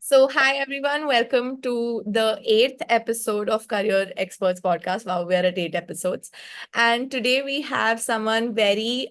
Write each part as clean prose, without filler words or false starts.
Hi everyone, welcome to the eighth episode of Career Experts Podcast. Wow, we're at 8 episodes. And today we have someone she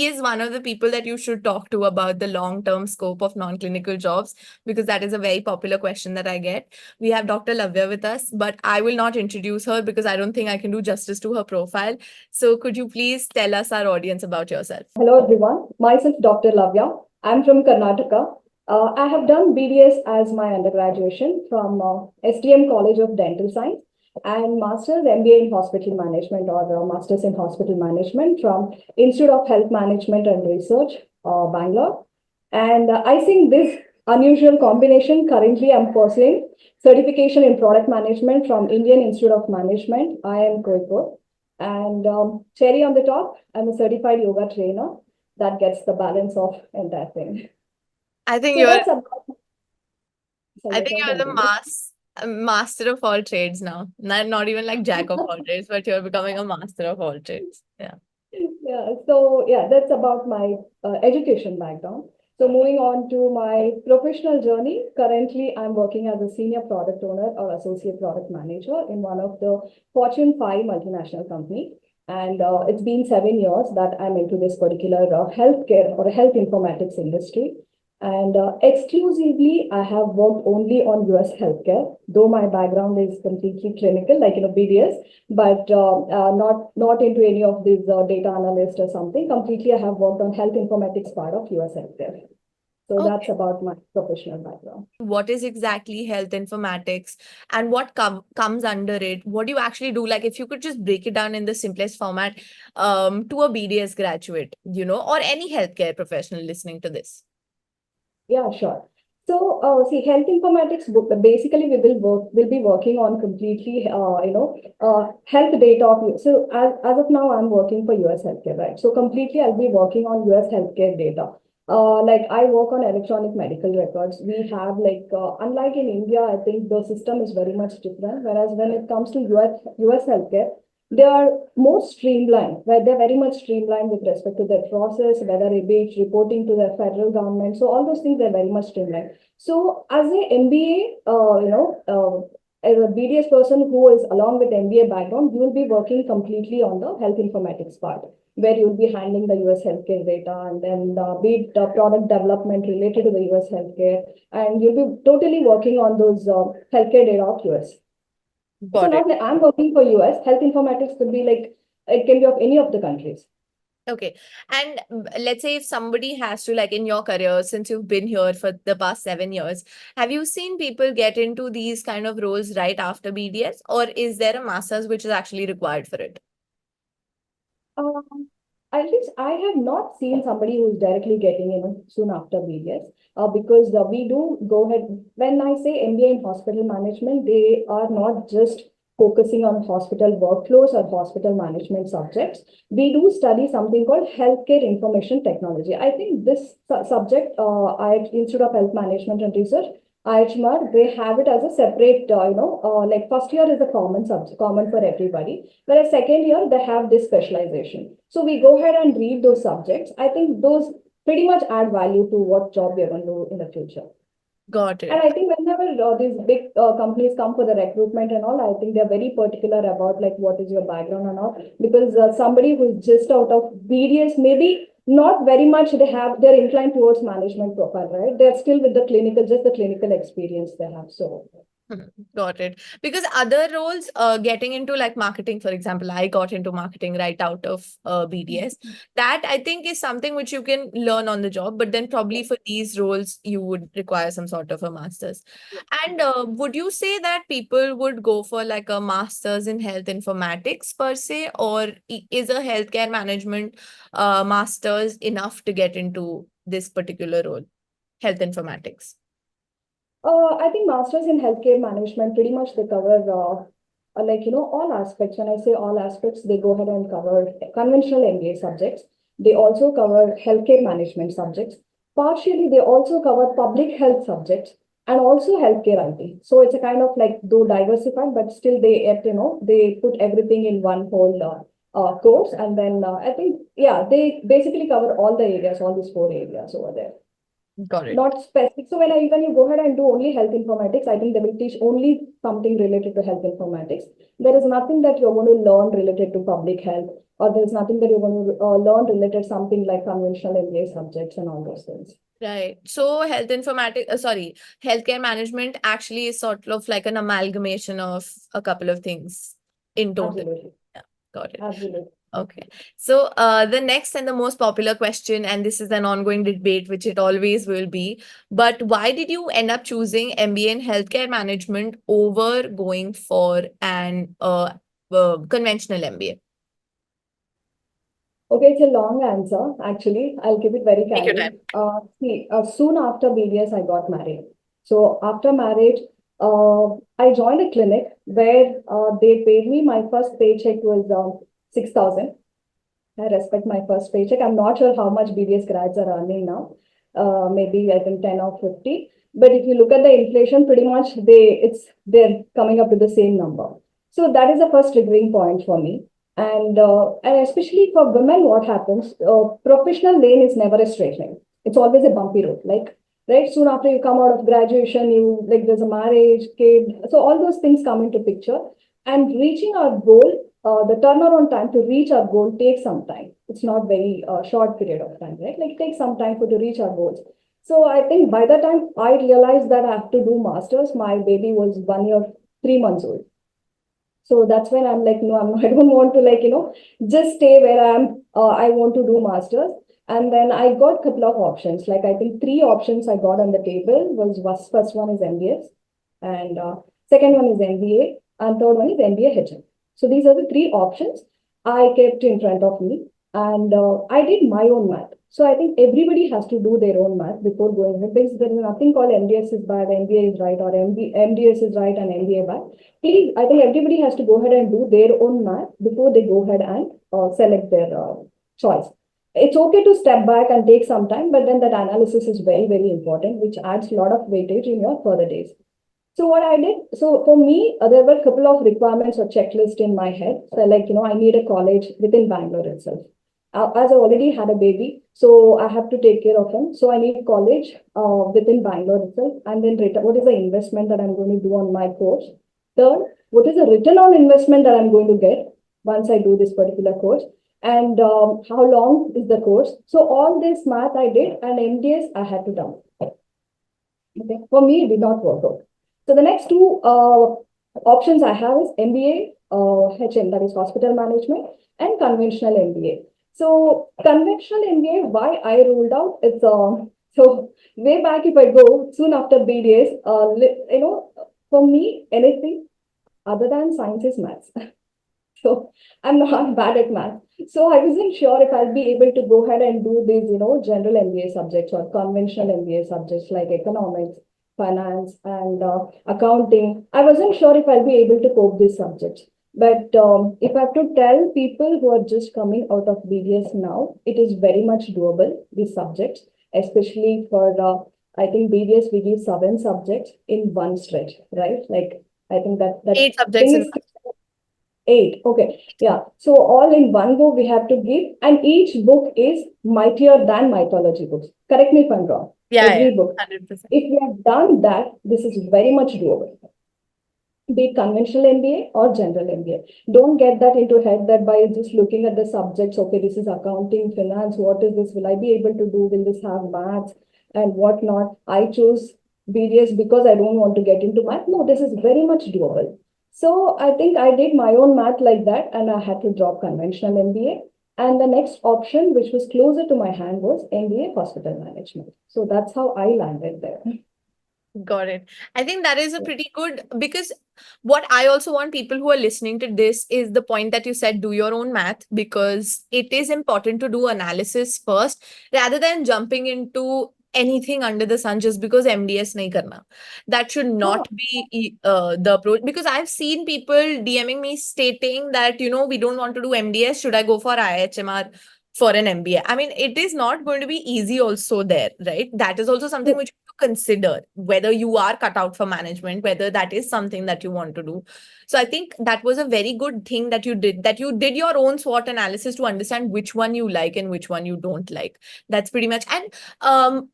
is one of the people that you should talk to about the long-term scope of non-clinical jobs, because that is a very popular question that I get. We have Dr. Lavya with us, but I will not introduce her because I don't think I can do justice to her profile. So could you please tell us, our audience, about yourself? Hello everyone, myself Dr. Lavya. I'm from Karnataka. I have done BDS as my undergraduation from SDM College of Dental Science and Master's MBA in Hospital Management or Master's in Hospital Management from Institute of Health Management and Research, Bangalore. And I think this unusual combination, currently I'm pursuing certification in product management from Indian Institute of Management, IIM Kozhikode. And cherry on the top, I'm a certified yoga trainer that gets the balance of entire thing. I think So you're that's about. So I you think can you're the continue. master of all trades now. Not even like jack of all trades, but you're becoming a master of all trades. Yeah. Yeah, so yeah, that's about my education background. So moving on to my professional journey, currently I'm working as a senior product owner or associate product manager in one of the Fortune 5 multinational company. And it's been 7 years that I'm into this particular healthcare or health informatics industry. And exclusively, I have worked only on US healthcare, though my background is completely clinical, like BDS, but not into any of these data analyst or something. Completely, I have worked on health informatics part of US healthcare. So that's Okay. about my professional background. What is exactly health informatics and what comes under it? What do you actually do? Like, if you could just break it down in the simplest format, to a BDS graduate, or any healthcare professional listening to this. Yeah, sure. So, see, health informatics, basically, will be working on completely, health data of you. So, as of now, I'm working for US healthcare, right? So, completely, I'll be working on US healthcare data. Like I work on electronic medical records. We have unlike in India, I think the system is very much different. Whereas when it comes to US healthcare, they are more streamlined, where they're very much streamlined with respect to their process, whether it be reporting to the federal government. So all those things are very much streamlined. So as a MBA, as a BDS person who is along with MBA background, you will be working completely on the health informatics part, where you'll be handling the US healthcare data and then be it product development related to the US healthcare, and you'll be totally working on those healthcare data of US. So Got it. not like I'm working for US. Health informatics could be like it can be of any of the countries. Okay. And let's say if somebody has to, like in your career, since you've been here for the past 7 years, have you seen people get into these kind of roles right after BDS, or is there a master's which is actually required for it? Um, at least I have not seen somebody who's directly getting soon after BDS, because we do go ahead. When I say MBA in hospital management, they are not just focusing on hospital workflows or hospital management subjects. We do study something called healthcare information technology. I think this subject, Institute of Health Management and Research, IHMR, they have it as a separate, like first year is a common subject, common for everybody. Whereas second year, they have this specialization. So we go ahead and read those subjects. I think those pretty much add value to what job we are going to do in the future. Got And it. I think whenever these big companies come for the recruitment and all, I think they're very particular about like what is your background and all. Because somebody who's just out of BDS, maybe not very much they're inclined towards management profile, right? They're still with the clinical, just the clinical experience they have. So Hmm. Got it. Because other roles, getting into like marketing, for example, I got into marketing right out of BDS. That I think is something which you can learn on the job, but then probably for these roles, you would require some sort of a master's. And would you say that people would go for like a master's in health informatics per se, or is a healthcare management master's enough to get into this particular role, health informatics? I think masters in healthcare management pretty much they cover all aspects. When I say all aspects, they go ahead and cover conventional MBA subjects. They also cover healthcare management subjects. Partially, they also cover public health subjects and also healthcare IT. So it's a kind of like though diversified, but still they put everything in one whole course. And then I think yeah, they basically cover all the areas, all these four areas over there. Got it. Not specific. So when you go ahead and do only health informatics, I think they will teach only something related to health informatics. There is nothing that you're going to learn related to public health, or there's nothing that you're going to learn related something like conventional MBA subjects and all those things. Right. So healthcare management actually is sort of like an amalgamation of a couple of things in total. Absolutely. Yeah, got it. Absolutely. Okay. So the next and the most popular question, and this is an ongoing debate, which it always will be, but why did you end up choosing MBA in healthcare management over going for an conventional MBA? Okay, it's a long answer. Actually, I'll keep it very Take your candid. time. Soon after BDS, I got married. So after marriage, I joined a clinic where they paid me. My first paycheck was 6,000. I respect my first paycheck. I'm not sure how much BDS grads are earning now. Maybe I think 10 or 50. But if you look at the inflation, pretty much they're coming up to the same number. So that is the first triggering point for me. And especially for women, what happens? Professional lane is never a straight line. It's always a bumpy road. Like right soon after you come out of graduation, you like there's a marriage, kid. So all those things come into picture. And reaching our goal, the turnaround time to reach our goal takes some time. It's not very short period of time, right? Like it takes some time to reach our goals. So I think by the time I realized that I have to do masters, my baby was 1 year, 3 months old. So that's when I'm like, no, I don't want to just stay where I am. I want to do masters. And then I got a couple of options. Like I think three options I got on the table was first one is MBS, and second one is MBA, and third one is MBA HM. So these are the three options I kept in front of me, and I did my own math. So I think everybody has to do their own math before going ahead, because there is nothing called MDS is bad, MBA is right, or MDS is right and MBA bad. Please, I think everybody has to go ahead and do their own math before they go ahead and select their choice. It's okay to step back and take some time, but then that analysis is very, very important, which adds a lot of weightage in your further days. So what I did, so for me, there were a couple of requirements or checklist in my head. So like, I need a college within Bangalore itself. As I already had a baby, so I have to take care of him. So I need college within Bangalore itself. And then what is the investment that I'm going to do on my course? Third, what is the return on investment that I'm going to get once I do this particular course? And how long is the course? So all this math I did, and MDS I had to dump. Okay, for me, it did not work out. So the next two options I have is MBA, HM, that is hospital management, and conventional MBA. So conventional MBA, why I ruled out, it's so way back if I go soon after BDS, for me, anything other than science is maths. So I'm not bad at math. So I wasn't sure if I'll be able to go ahead and do these, general MBA subjects or conventional MBA subjects like economics, finance, and accounting. I wasn't sure if I'll be able to cope these subjects. But if I have to tell people who are just coming out of BDS now, it is very much doable, these subjects, especially for, I think BDS, we give 7 subjects in one stretch, right? Like, I think that 8 subjects thing in is 8. Okay. Yeah. So all in one go we have to give, and each book is mightier than mythology books. Correct me if I'm wrong. yeah, Every book. 100%. If we have done that, this is very much doable. Be it conventional MBA or general MBA. Don't get that into head that by just looking at the subjects, okay, this is accounting, finance, what is this? Will I be able to do? Will this have maths and whatnot? I chose BDS because I don't want to get into math. No, this is very much doable. So I think I did my own math like that, and I had to drop conventional MBA. And the next option, which was closer to my hand, was MBA hospital management. So that's how I landed there. Got it. I think that is a pretty good, because what I also want people who are listening to this is the point that you said, do your own math, because it is important to do analysis first rather than jumping into anything under the sun just because MDS nahi karna. That should not be the approach, because I've seen people DMing me stating that, we don't want to do MDS. Should I go for IHMR for an MBA? I mean, it is not going to be easy also there, right? That is also something which you consider whether you are cut out for management, whether that is something that you want to do. So I think that was a very good thing that you did your own SWOT analysis to understand which one you like and which one you don't like. That's pretty much. And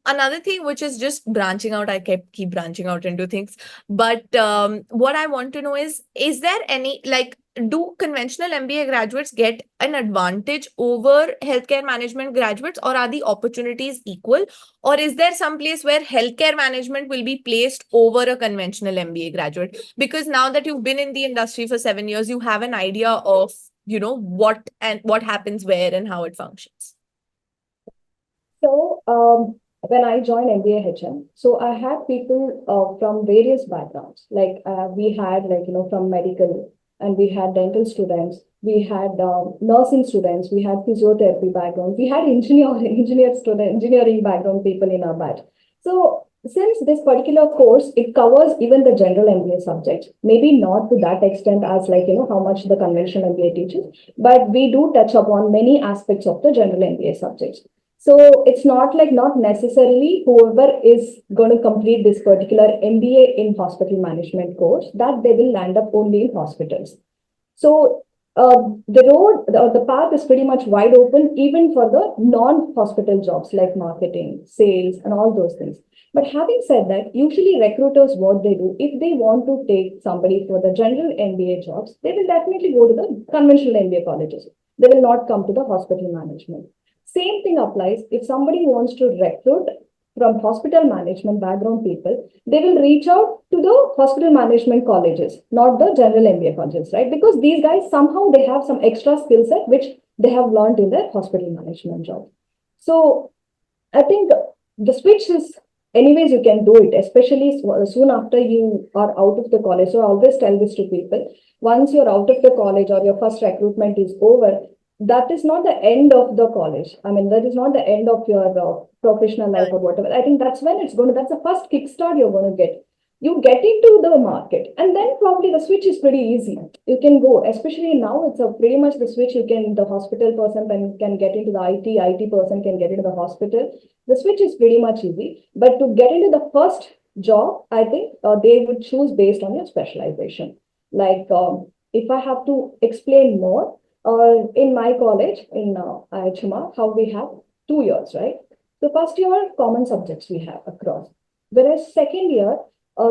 another thing which is just branching out, I keep branching out into things. But what I want to know is there any, like, do conventional MBA graduates get an advantage over healthcare management graduates, or are the opportunities equal? Or is there some place where healthcare management will be placed over a conventional MBA graduate? Because now that you've been in the industry for 7 years, you have an idea of, what happens where and how it functions. So, when I joined MBA HM, so I had people from various backgrounds. Like we had from medical, and we had dental students, we had nursing students, we had physiotherapy background, we had engineering background people in our batch. So since this particular course, it covers even the general MBA subjects, maybe not to that extent as how much the conventional MBA teaches, but we do touch upon many aspects of the general MBA subjects. So it's not necessarily whoever is going to complete this particular MBA in hospital management course that they will land up only in hospitals. So the path is pretty much wide open even for the non-hospital jobs like marketing, sales, and all those things. But having said that, usually recruiters, what they do, if they want to take somebody for the general MBA jobs, they will definitely go to the conventional MBA colleges. They will not come to the hospital management. Same thing applies if somebody wants to recruit from hospital management background people, they will reach out to the hospital management colleges, not the general MBA colleges, right? Because these guys somehow they have some extra skill set which they have learned in their hospital management job. So I think the switch is, anyways, you can do it, especially soon after you are out of the college. So I always tell this to people, once you're out of the college or your first recruitment is over, that is not the end of the college. I mean, that is not the end of your professional life or whatever. I think that's when that's the first kickstart you're going to get. You get into the market, and then probably the switch is pretty easy. You can go, especially now, it's a pretty much the switch. The hospital person can get into the IT person can get into the hospital. The switch is pretty much easy. But to get into the first job, I think they would choose based on your specialization. Like, if I have to explain more, in my college, in IHMR, how we have 2 years, right? So first year, common subjects we have across. Whereas second year,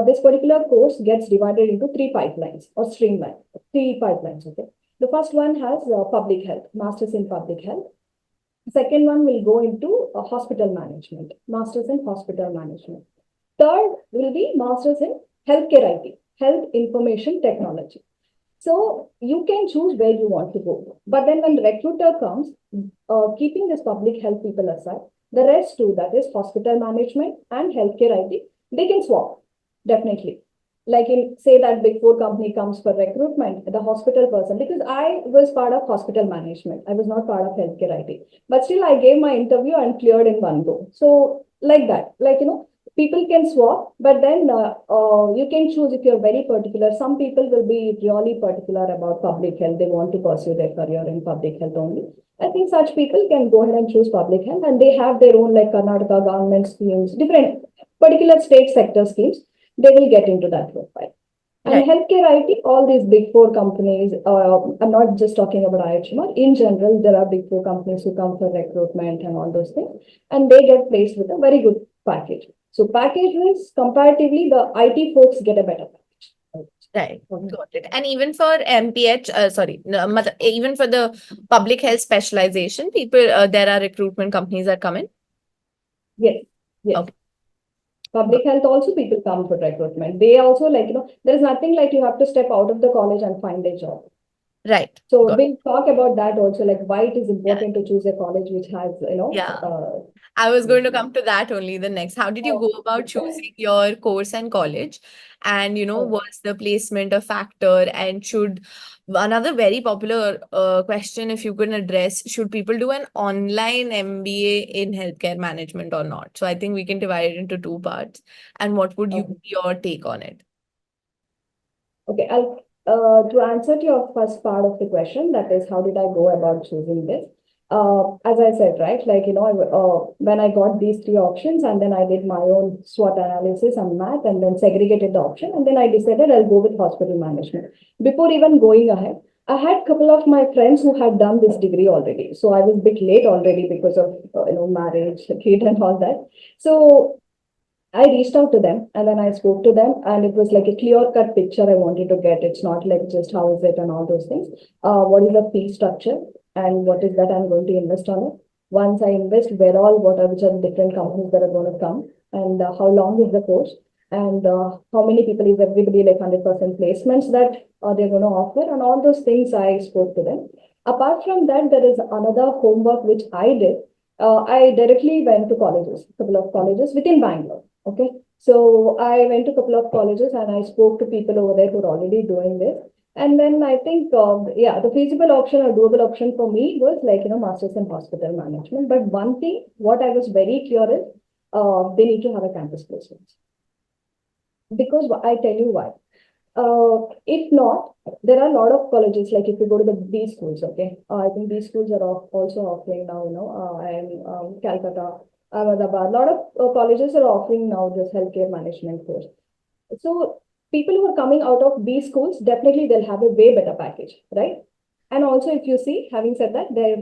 this particular course gets divided into three pipelines or streamline, three pipelines, okay? The first one has public health, masters in public health. Second one will go into hospital management, masters in hospital management. Third will be masters in healthcare IT, health information technology. So you can choose where you want to go. But then when recruiter comes, keeping this public health people aside, the rest too, that is hospital management and healthcare IT, they can swap, definitely. Like say that Big Four company comes for recruitment, the hospital person, because I was part of hospital management. I was not part of healthcare IT. But still I gave my interview and cleared in one go. So like that, people can swap, but then you can choose if you're very particular. Some people will be really particular about public health. They want to pursue their career in public health only. I think such people can go ahead and choose public health, and they have their own like Karnataka government schemes, different particular state sector schemes. They will get into that profile. And Right. healthcare IT, all these big four companies, I'm not just talking about IHMR. In general, there are big four companies who come for recruitment and all those things, and they get placed with a very good package. So package-wise, comparatively, the IT folks get a better package. Right, got it. And even for MPH, even for the public health specialization, there are recruitment companies that come in. Yes, yes. Okay. Public health also people come for recruitment. They also there is nothing like you have to step out of the college and find a job. Right. So we'll talk about that also, like why it is important to choose a college which has, Yeah. I was going to come to that only the next. How did you go about choosing your course and college? And, was the placement a factor? And another very popular question, if you can address, should people do an online MBA in healthcare management or not? So I think we can divide it into two parts. And what would your take on it? Okay, I'll to answer to your first part of the question, that is, how did I go about choosing this? as I said, right, like, when I got these three options and then I did my own SWOT analysis and math and then segregated the option and then I decided I'll go with hospital management. Before even going ahead, I had a couple of my friends who had done this degree already. So I was a bit late already because of, marriage, kid and all that. So I reached out to them and then I spoke to them, and it was like a clear cut picture I wanted to get. It's not like just how is it and all those things. What is the fee structure and what is that I'm going to invest on it? Once I invest, where all, what are, which are the different companies that are going to come, and how long is the course, and how many people is everybody, like 100% placements that they're going to offer, and all those things I spoke to them. Apart from that, there is another homework which I did. I directly went to colleges, a couple of colleges within Bangalore. Okay. So I went to a couple of colleges and I spoke to people over there who are already doing this. And then I think, yeah, the feasible option or doable option for me was like, masters in hospital management. But one thing, what I was very clear is, they need to have a campus placement. Because I tell you why. If not, there are a lot of colleges, like if you go to the B schools, okay, I think B schools are also offering now, and Calcutta, Ahmedabad, a lot of colleges are offering now this healthcare management course. So people who are coming out of B schools, definitely they'll have a way better package, right? And also, if you see, having said that, their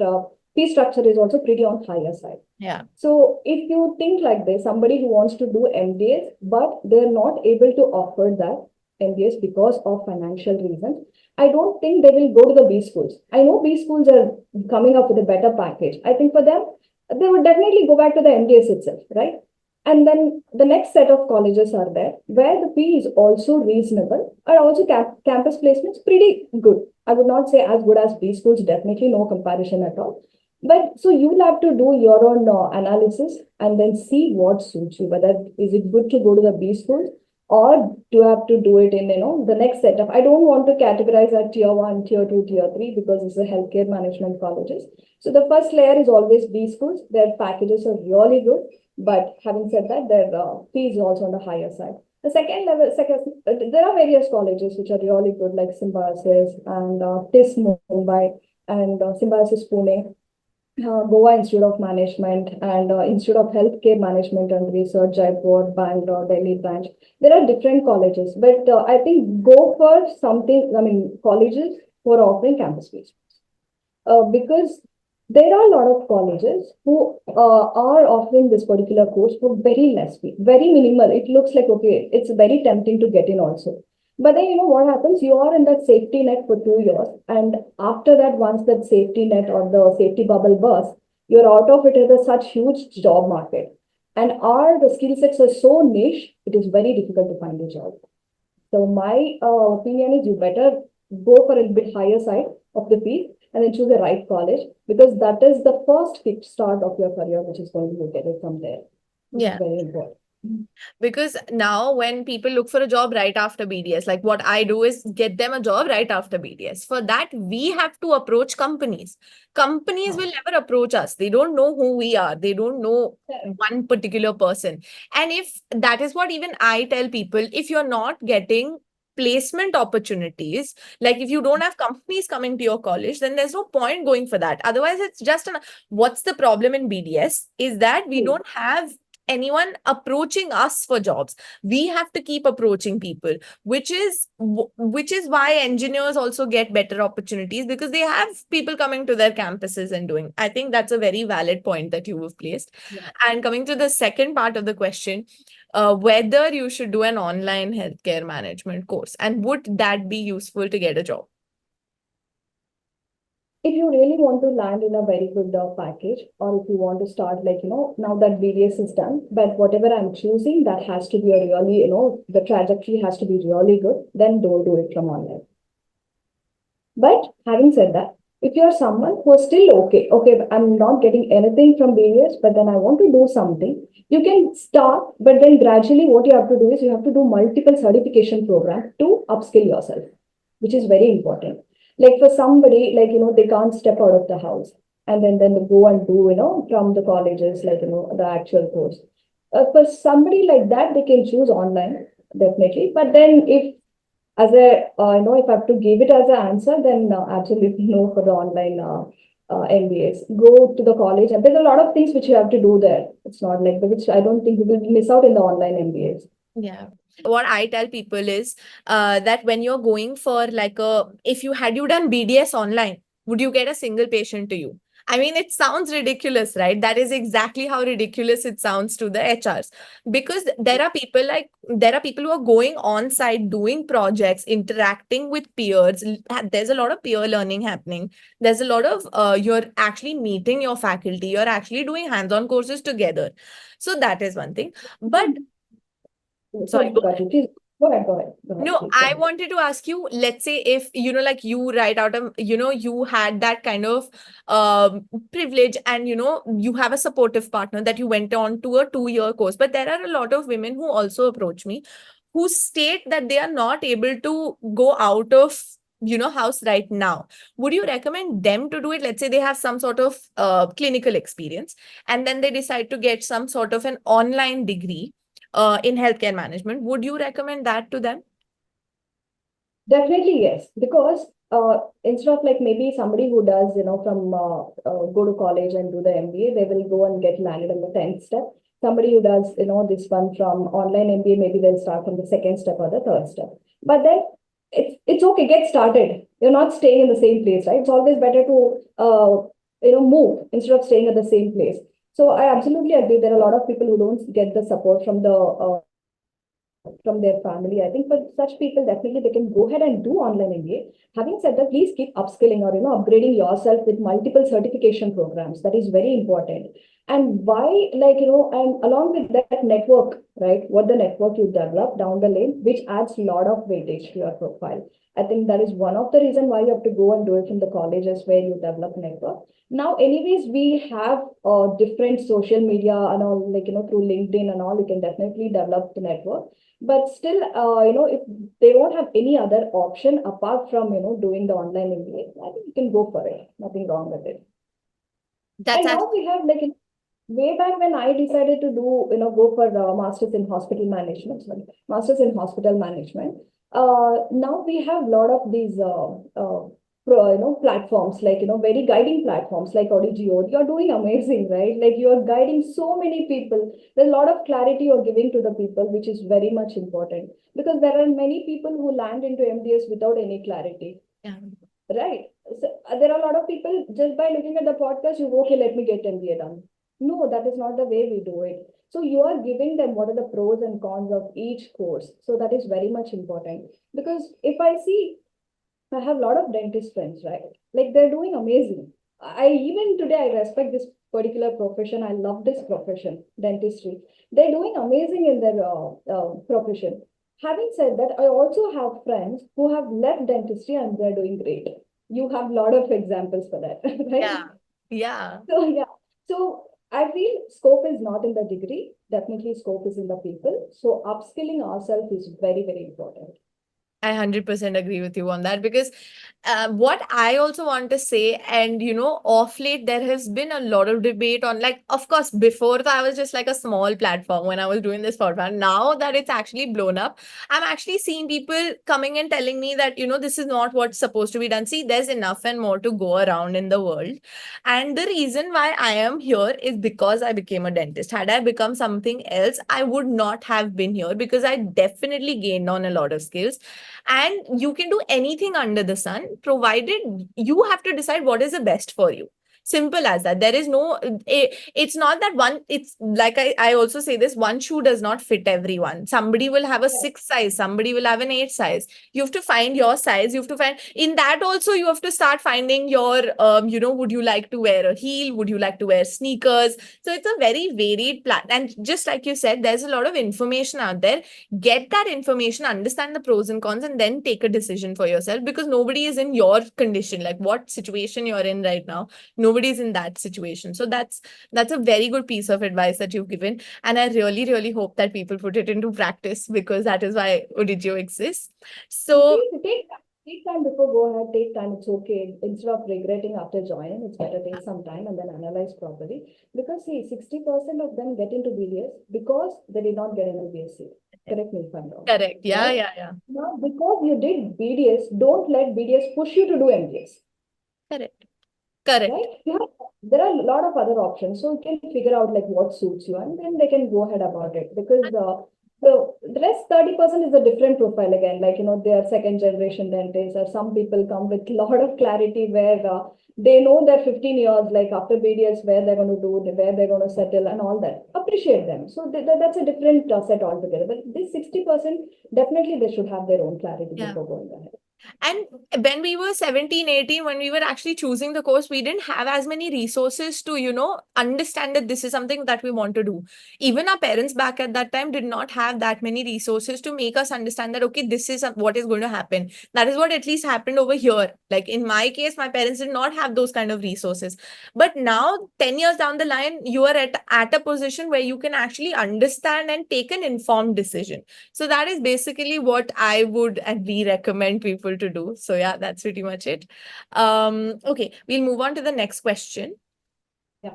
fee structure is also pretty on higher side. Yeah. So if you think like this, somebody who wants to do MBS, but they're not able to offer that MBS because of financial reasons, I don't think they will go to the B schools. I know B schools are coming up with a better package. I think for them, they would definitely go back to the MBS itself, right? And then the next set of colleges are there where the fee is also reasonable, and also campus placements pretty good. I would not say as good as B schools, definitely no comparison at all. But so you'll have to do your own analysis and then see what suits you. Whether is it good to go to the B schools or do you have to do it in the next setup. I don't want to categorize at tier one, tier two, tier three because it's a healthcare management colleges. So the first layer is always B schools. Their packages are really good, but having said that, their fee is also on the higher side. The second level, there are various colleges which are really good, like Symbiosis and TIS Mumbai and Symbiosis Pune, Goa Institute of Management and Institute of Healthcare Management and Research, Jaipur, Bangalore, Delhi branch. There are different colleges, but I think go for something, I mean, colleges who are offering campus placements. Because there are a lot of colleges who are offering this particular course for very less fee, very minimal. It looks like, okay, it's very tempting to get in also. But then, what happens? You are in that safety net for 2 years. And after that, once that safety net or the safety bubble bursts, you're out of it. It is such huge job market. And the skill sets are so niche, it is very difficult to find a job. So my opinion is you better go for a bit higher side of the fees and then choose the right college, because that is the first kick start of your career, which is going to get it from there. Which is very important. Because now when people look for a job right after BDS, like what I do is get them a job right after BDS. For that, we have to approach companies. Companies will never approach us. They don't know who we are. They don't know one particular person. And if that is what even I tell people, if you're not getting placement opportunities, like if you don't have companies coming to your college, then there's no point going for that. Otherwise, it's just what's the problem in BDS is that we don't have anyone approaching us for jobs. We have to keep approaching people, which is why engineers also get better opportunities, because they have people coming to their campuses and doing. I think that's a very valid point that you have placed. Yeah. And coming to the second part of the question, whether you should do an online healthcare management course and would that be useful to get a job? If you really want to land in a very good package, or if you want to start like, now that BDS is done, but whatever I'm choosing, that has to be a really, the trajectory has to be really good, then don't do it from online. But having said that, if you're someone who is still okay, I'm not getting anything from BDS, but then I want to do something, you can start, but then gradually what you have to do is you have to do multiple certification programs to upskill yourself, which is very important. Like for somebody, like, they can't step out of the house and then they go and do, from the colleges, like, the actual course. For somebody like that, they can choose online, definitely. But then if, if I have to give it as an answer, then absolutely no for the online MBAs. Go to the college, and there's a lot of things which you have to do there. It's not like which I don't think you will miss out in the online MBAs. Yeah. What I tell people is that when you're going for like if you done BDS online, would you get a single patient to you? I mean, it sounds ridiculous, right? That is exactly how ridiculous it sounds to the HRs. Because there are people who are going on site, doing projects, interacting with peers. There's a lot of peer learning happening. There's a lot of, you're actually meeting your faculty, you're actually doing hands-on courses together. So that is one thing. But Sorry sorry. to cut you. Please go ahead, No, please go I ahead. wanted to ask you, let's say if, like you write out you had that kind of privilege and, you have a supportive partner that you went on to a 2-year course. But there are a lot of women who also approach me who state that they are not able to go out of, house right now. Would you recommend them to do it? Let's say they have some sort of clinical experience and then they decide to get some sort of an online degree in healthcare management. Would you recommend that to them? Definitely yes, because instead of like maybe somebody who does from go to college and do the MBA, they will go and get landed in the 10th step. Somebody who does this one from online MBA, maybe they'll start from the second step or the third step. But then it's okay, get started. You're not staying in the same place, right? It's always better to move instead of staying at the same place. So I absolutely agree. There are a lot of people who don't get the support from their family. I think for such people, definitely they can go ahead and do online MBA. Having said that, please keep upskilling or upgrading yourself with multiple certification programs. That is very important. And why, and along with that network, right? What the network you develop down the lane, which adds a lot of weightage to your profile. I think that is one of the reason why you have to go and do it from the colleges where you develop network. Now, anyways, we have different social media and all, through LinkedIn and all, you can definitely develop the network. But still, if they don't have any other option apart from, doing the online MBA, I think you can go for it. Nothing wrong with it. That's And now we have way back when I decided to do, go for masters in hospital management, masters in hospital management. Now we have a lot of these, platforms like, very guiding platforms like Audigio. You're doing amazing, right? Like you're guiding so many people. There's a lot of clarity you're giving to the people, which is very much important because there are many people who land into MDS without any clarity. yeah. Right. So there are a lot of people just by looking at the podcast, you go, okay, let me get MBA done. No, that is not the way we do it. So you are giving them what are the pros and cons of each course. So that is very much important. Because if I see, I have a lot of dentist friends, right? Like they're doing amazing. I even today I respect this particular profession. I love this profession, dentistry. They're doing amazing in their profession. Having said that, I also have friends who have left dentistry and they're doing great. You have a lot of examples for that, right? Yeah. Yeah. So yeah. So I feel scope is not in the degree. Definitely scope is in the people. So upskilling ourselves is very, very important. I 100% agree with you on that because what I also want to say, and off late, there has been a lot of debate on, like, of course, before that, I was just like a small platform when I was doing this podcast. Now that it's actually blown up, I'm actually seeing people coming and telling me that, this is not what's supposed to be done. See, there's enough and more to go around in the world. And the reason why I am here is because I became a dentist. Had I become something else, I would not have been here because I definitely gained on a lot of skills. And you can do anything under the sun, provided you have to decide what is the best for you. Simple as that. There is no, it's not that one, it's like I also say this, one shoe does not fit everyone. Somebody will have a 6 size, somebody will have an 8 size. You have to find your size. You have to find, in that also, you have to start finding your, would you like to wear a heel? Would you like to wear sneakers? So it's a very varied plan. And just like you said, there's a lot of information out there. Get that information, understand the pros and cons, and then take a decision for yourself because nobody is in your condition, like what situation you're in right now. Nobody's in that situation. So that's a very good piece of advice that you've given. And I really, really hope that people put it into practice because that is why Audigio exists. So See, take time before go ahead, take time, it's okay. Instead of regretting after joining, it's better take some time and then analyze properly. Because see, 60% of them get into BDS because they did not get into BSc. Correct me if I'm wrong. correct. Yeah, Right? yeah, yeah. Now, because you did BDS, don't let BDS push you to do MBS. Correct. Correct. right? There are a lot of other options, so you can figure out like what suits you, and then they can go ahead about it. Because the rest 30% is a different profile again. Like, they are second generation dentists, or some people come with a lot of clarity where they know their 15 years, like after BDS, where they're going to do, where they're going to settle, and all that. Appreciate them. So that's a different set altogether. But this 60%, definitely they should have their own clarity Yeah. before going ahead. And when we were 17, 18, when we were actually choosing the course, we didn't have as many resources to, understand that this is something that we want to do. Even our parents back at that time did not have that many resources to make us understand that, okay, this is what is going to happen. That is what at least happened over here. Like in my case, my parents did not have those kind of resources. But now, 10 years down the line, you are at a position where you can actually understand and take an informed decision. So that is basically what I would and we recommend people to do. So yeah, that's pretty much it. Okay, we'll move on to the next question. Yeah.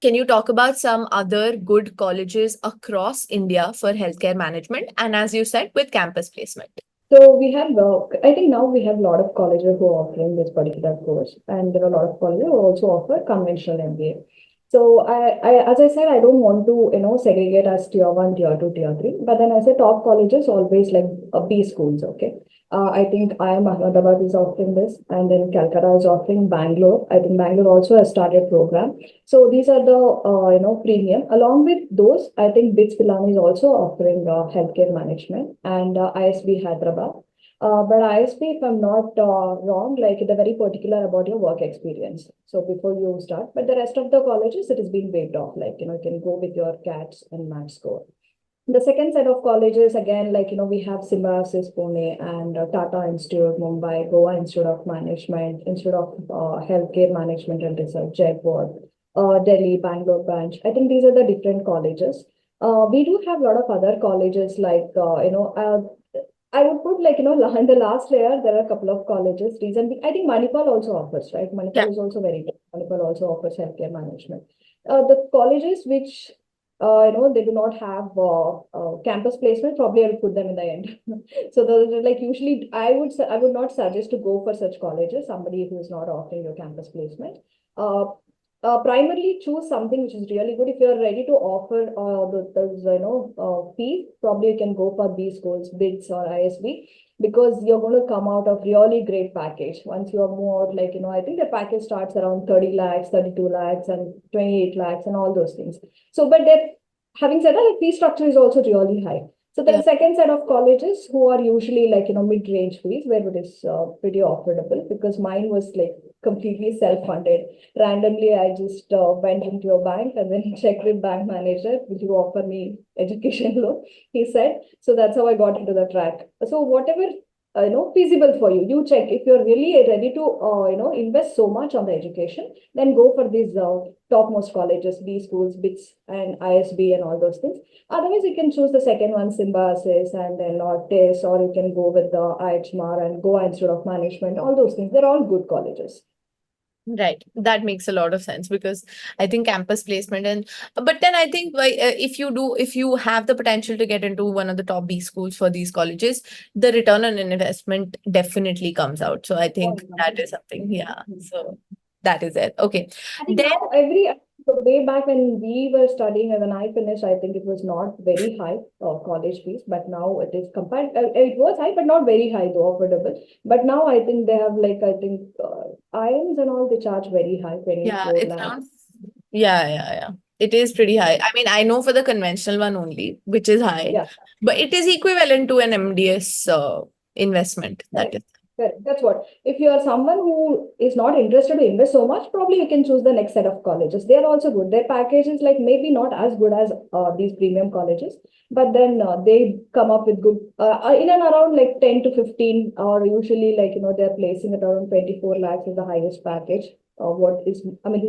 Can you talk about some other good colleges across India for healthcare management? And as you said, with campus placement. So we have, I think now we have a lot of colleges who are offering this particular course, and there are a lot of colleges who also offer conventional MBA. So as I said, I don't want to, segregate as tier one, tier two, tier three. But then I say top colleges always like B schools. Okay. I think IIM Ahmedabad is offering this, and then Calcutta is offering Bangalore. I think Bangalore also has started program. So these are the, premium. Along with those, I think BITS Pilani is also offering healthcare management, and ISB Hyderabad. But ISB, if I'm not wrong, like they're very particular about your work experience. So before you start, but the rest of the colleges, it is being waived off. Like, you can go with your CATs and MAT score. The second set of colleges, again, like, we have Symbiosis Pune and Tata Institute, Mumbai, Goa Institute of Management, Institute of Healthcare Management and Research, Jaipur, Delhi, Bangalore branch. I think these are the different colleges. We do have a lot of other colleges like, I would put like, in the last layer, there are a couple of colleges. Reason, I think Manipal also offers, right? Yeah. Manipal is also very good. Manipal also offers healthcare management. The colleges which they do not have campus placement, probably I'll put them in the end. So those are like usually I would not suggest to go for such colleges, somebody who is not offering your campus placement. Uh, Primarily choose something which is really good. If you're ready to offer those fees, probably you can go for these schools, BITS or ISB, because you're going to come out of really great package. Once you are more like, I think the package starts around 30 lakhs, 32 lakhs and 28 lakhs and all those things. So, but that, having said that, the fee structure is also really high. So the Yeah. second set of colleges who are usually like, mid-range fees, where it is pretty affordable, because mine was like completely self-funded. Randomly, I just went into a bank and then checked with bank manager, will you offer me education loan? He said, so that's how I got into the track. So whatever feasible for you, you check. If you're really ready to invest so much on the education, then go for these topmost colleges, B schools, BITS and ISB and all those things. Otherwise, you can choose the second one, Symbiosis, and then TIS, or you can go with the IHMAR and Goa Institute of Management, all those things. They're all good colleges. Right. That makes a lot of sense, because I think campus placement but then I think if you have the potential to get into one of the top B schools for these colleges, the return on investment definitely comes out. So I think that is something. Yeah. So that is it. Okay. I think Then now so way back when we were studying and when I finished, I think it was not very high college fees, but now it is compared, it was high, but not very high though, affordable. But now I think they have like, I think IIMs and all, they charge very high, yeah, 24 it's lakhs. around. Yeah. It is pretty high. I mean, I know for the conventional one only, which is high, Yeah. but it is equivalent to an MDS investment. That is. Correct. That's what. If you are someone who is not interested to invest so much, probably you can choose the next set of colleges. They are also good. Their package is like maybe not as good as these premium colleges, but then they come up with good in and around like 10 to 15, or usually like, they're placing it around 24 lakhs is the highest package. This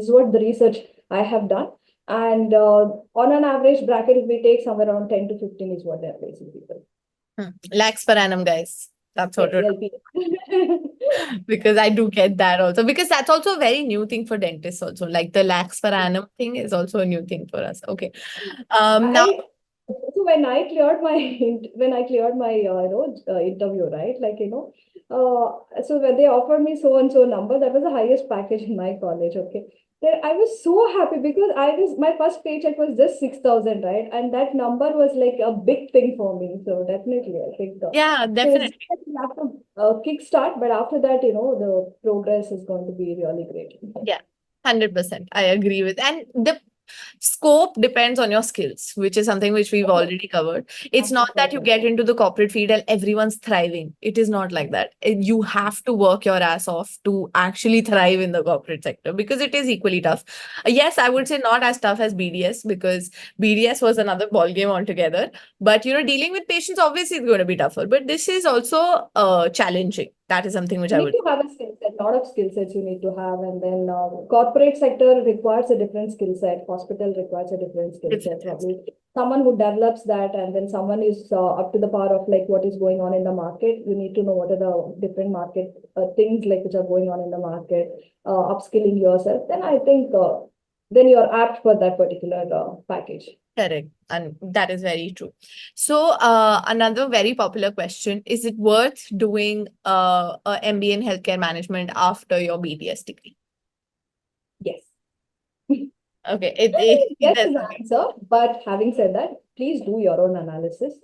is what the research I have done. And on an average bracket, if we take somewhere around 10 to 15 is what they're placing people. Lakhs per annum, guys. That's what Yes, it because I do get that also, because that's also a very new thing for dentists also. Like the lakhs per annum thing is also a new thing for us. Okay. Now, I So when I cleared my interview, right? So when they offered me so and so number, that was the highest package in my college. Okay, then I was so happy because I was my first paycheck was just 6,000, right? And that number was like a big thing for me. So definitely, I think Yeah, so. It's definitely. just that you have to kickstart, but after that, the progress is going to be really great. Yeah, 100%. I agree with. And the scope depends on your skills, which is something which we've Okay, already covered. It's that's not that you important. get into the corporate field and everyone's thriving. It is not like that. You have to work your ass off to actually thrive in the corporate sector because it is equally tough. Yes, I would say not as tough as BDS because BDS was another ball game altogether. But dealing with patients obviously is going to be tougher. But this is also challenging. That is something which You I need would. to have a skill set, lot of skill sets you need to have, and then corporate sector requires a different skill set. Hospital requires a different skill set. Difference. Probably someone who develops that, and then someone is up to the par of like what is going on in the market. You need to know what are the different market things like which are going on in the market. Upskilling yourself. Then I think then you are apt for that particular package. Correct. And that is very true. So, another very popular question, is it worth doing a MBA in healthcare management after your BDS degree? Yes. Okay, Yes that's is the okay. answer, but having said that, please do your own analysis.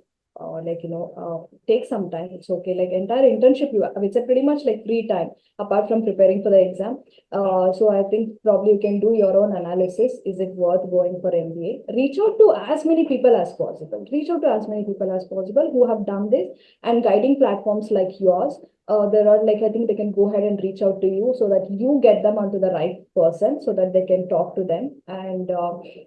Take some time. It's okay. Like entire internship, it's a pretty much like free time apart from preparing for the exam. So I think probably you can do your own analysis. Is it worth going for MBA? Reach out to as many people as possible. Reach out to as many people as possible who have done this, and guiding platforms like yours. There are like, I think they can go ahead and reach out to you so that you get them onto the right person so that they can talk to them, and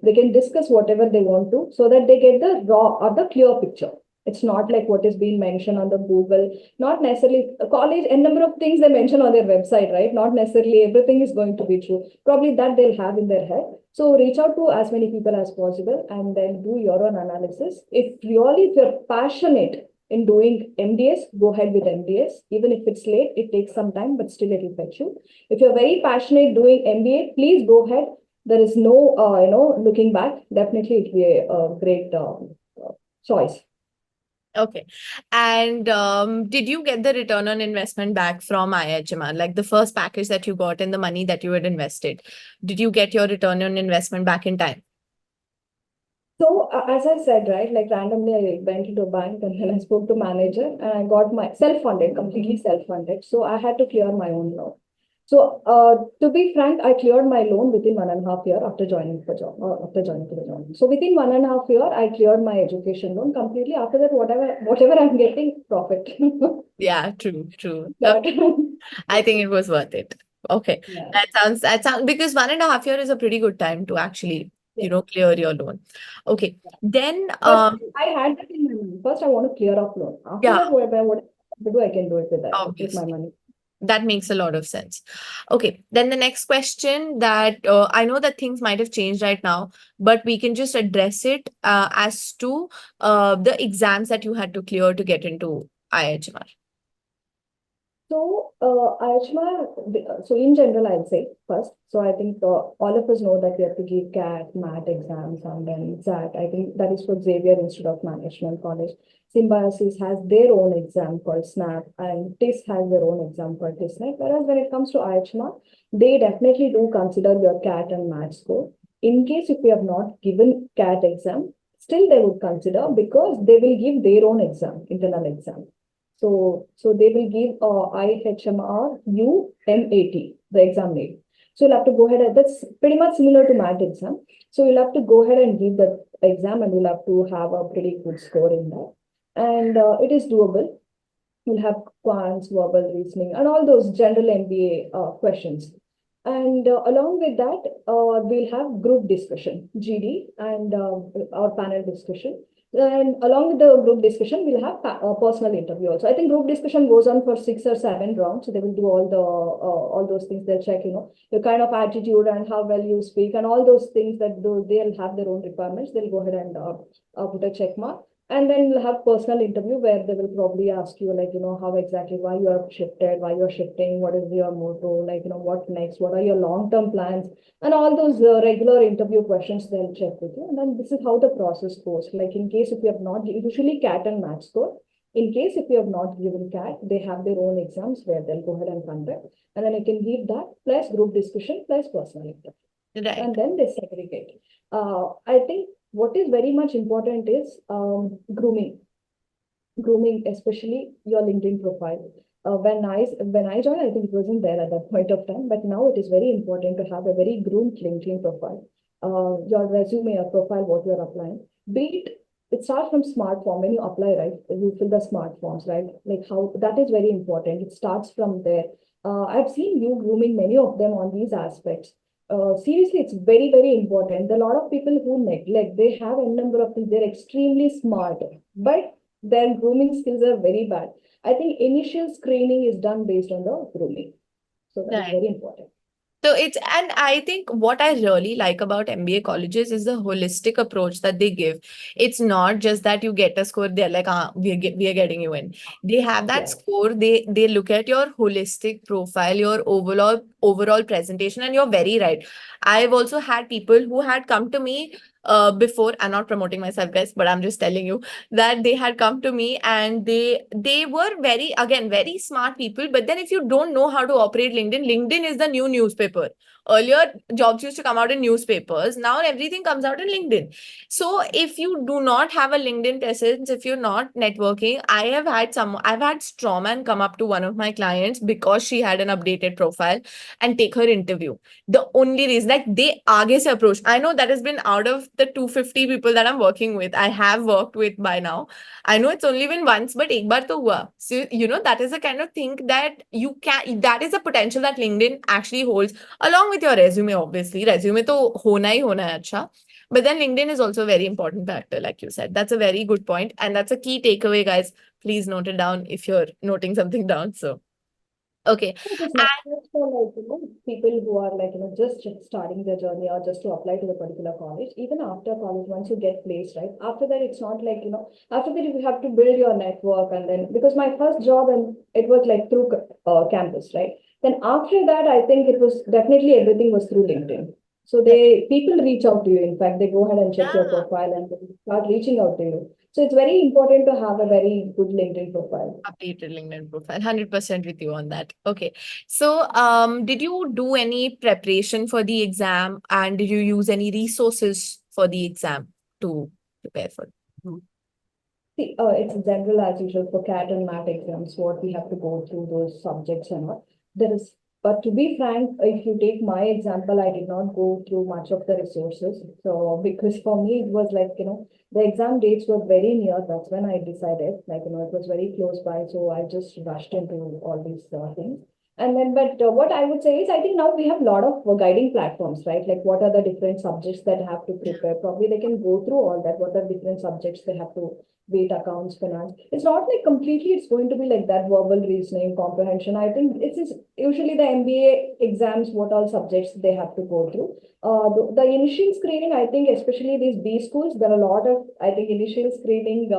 they can discuss whatever they want to so that they get the raw or the clear picture. It's not like what is being mentioned on the Google, not necessarily a college, a number of things they mention on their website, right? Not necessarily everything is going to be true. Probably that they'll have in their head. So reach out to as many people as possible and then do your own analysis. If you're passionate in doing MDS, go ahead with MDS. Even if it's late, it takes some time, but still it'll fetch you. If you're very passionate doing MBA, please go ahead. There is no, looking back. Definitely, it'll be a great choice. Okay. And did you get the return on investment back from IHMR? Like the first package that you got and the money that you had invested, did you get your return on investment back in time? So as I said, right, like randomly I went into a bank and then I spoke to manager and I got my self-funded, completely self-funded. So I had to clear my own loan. So to be frank, I cleared my loan within 1.5 years after joining the job, after joining to the job. So within 1.5 years, I cleared my education loan completely. After that, whatever I'm getting, profit. Yeah, true, true. But Okay. I think it was worth it. Okay. yeah, That sounds because 1.5 year is a pretty good time to actually, yeah. clear your loan. Okay. Then But I had that in my mind. First, I want to clear off loan. After yeah, that, whatever I do, I can do it with that, with my obviously. money. That makes a lot of sense. Okay. Then the next question that I know that things might have changed right now, but we can just address it as to the exams that you had to clear to get into IHMR. So, so in general, I'll say first. So I think all of us know that we have to give CAT, MAT exams, and then XAT. I think that is for Xavier Institute of Management College. Symbiosis has their own exam called SNAP, and TIS has their own exam called TISNET. Whereas when it comes to IHMR, they definitely do consider your CAT and MAT score. In case if you have not given CAT exam, still they would consider because they will give their own exam, internal exam. So they will give IHMR UMAT, the exam name. So you'll have to go ahead and that's pretty much similar to MAT exam. So you'll have to go ahead and give the exam and you'll have to have a pretty good score in that. And it is doable. You'll have quants, verbal reasoning, and all those general MBA questions. And along with that, we'll have group discussion, GD, and our panel discussion. And along with the group discussion, we'll have a personal interview also. I think group discussion goes on for 6 or 7 rounds. So they will do all those things. They'll check, your kind of attitude and how well you speak and all those things that they'll have their own requirements. They'll go ahead and put a check mark. And then we'll have personal interview where they will probably ask you like, how exactly, why you are shifted, why you're shifting, what is your motto, like, what next, what are your long-term plans, and all those regular interview questions they'll check with you. And then this is how the process goes. Like in case if you have not, usually CAT and match score. In case if you have not given CAT, they have their own exams where they'll go ahead and conduct. And then you can give that plus group discussion plus personal interview. Right. And then they segregate. I think what is very much important is grooming. Grooming, especially your LinkedIn profile. When I joined, I think it wasn't there at that point of time, but now it is very important to have a very groomed LinkedIn profile. Your resume, your profile, what you're applying. Be it starts from smart form. When you apply, right, you fill the smart forms, right? Like how that is very important. It starts from there. I've seen you grooming many of them on these aspects. Seriously, it's very, very important. A lot of people who neglect, they have a number of things, they're extremely smart, but their grooming skills are very bad. I think initial screening is done based on the grooming. So that is Right. very important. So and I think what I really like about MBA colleges is the holistic approach that they give. It's not just that you get a score, they're like, we are getting you in. They have that Yeah. score, they look at your holistic profile, your overall presentation, and you're very right. I've also had people who had come to me before. I'm not promoting myself, guys, but I'm just telling you that they had come to me and they were very smart people. But then if you don't know how to operate LinkedIn is the new newspaper. Earlier jobs used to come out in newspapers, now everything comes out in LinkedIn. So if you do not have a LinkedIn presence, if you're not networking, I've had Strawman come up to one of my clients because she had an updated profile and take her interview. The only reason, like, they aage se approach. I know that has been out of the 250 people that I'm working with, I have worked with by now. I know it's only been once, but ek baar to hua. So, that is the kind of thing that that is a potential that LinkedIn actually holds, along with your resume, obviously. Resume to hona hi hona hai acha. But then LinkedIn is also a very important factor, like you said. That's a very good point. And that's a key takeaway, guys. Please note it down if you're noting something down. So, okay. It is not just for like, people who are like, just starting their journey or just to apply to the particular college. Even after college, once you get placed, right? After that, it's not like, after that you have to build your network. And then, because my first job and it was like through campus, right? Then after that, I think it was definitely everything was through LinkedIn. So people reach out to you. In fact, they go ahead and check your Yeah. profile and they start reaching out to you. So it's very important to have a very good LinkedIn profile. Updated LinkedIn profile. 100% with you on that. Okay. So, did you do any preparation for the exam, and did you use any resources for the exam to prepare for? See, it's general as usual for CAT and MAT exams, what we have to go through those subjects and all. But to be frank, if you take my example, I did not go through much of the resources. So, because for me, it was like, the exam dates were very near. That's when I decided, like, it was very close by. So I just rushed into all these things. And then, but what I would say is, I think now we have a lot of guiding platforms, right? Like, what are the different subjects that have to prepare? Probably they can go through all that. What are different subjects they have to weight accounts, finance. It's not like completely it's going to be like that verbal reasoning, comprehension. I think it's usually the MBA exams, what all subjects they have to go through. The initial screening, I think, especially these B schools, there are a lot of, I think, initial screening,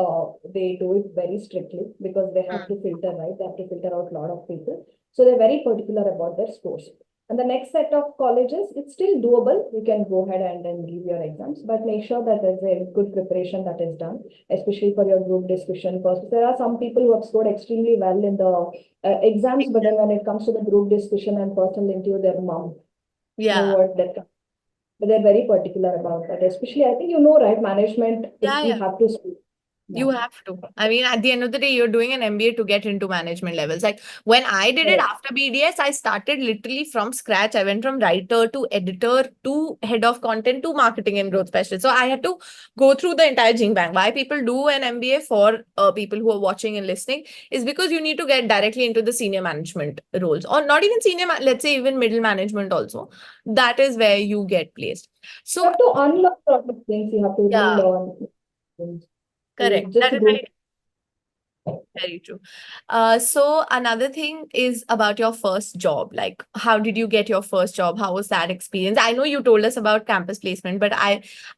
they do it very strictly because they have to filter, right? They have to filter out a lot of people. So they're very particular about their scores. And the next set of colleges, it's still doable. You can go ahead and then give your exams, but make sure that there's a good preparation that is done, especially for your group discussion. Because there are some people who have scored extremely well in the exams, but then when it comes to the group discussion and personal interview, their mom, Yeah. what that, but they're very particular about that. Especially, I think right, management, Yeah, you yeah. have to speak. You Yeah. have to. I mean, at the end of the day, you're doing an MBA to get into management levels. Like when I did it Correct. after BDS, I started literally from scratch. I went from writer to editor to head of content to marketing and growth specialist. So I had to go through the entire jing bang. Why people do an MBA for people who are watching and listening is because you need to get directly into the senior management roles, or not even senior, let's say even middle management also. That is where you get placed. You So have to unlock a lot of things. You have to yeah, relearn things. correct. Just That to is go. very true. So another thing is about your first job. Like, how did you get your first job? How was that experience? I know you told us about campus placement, but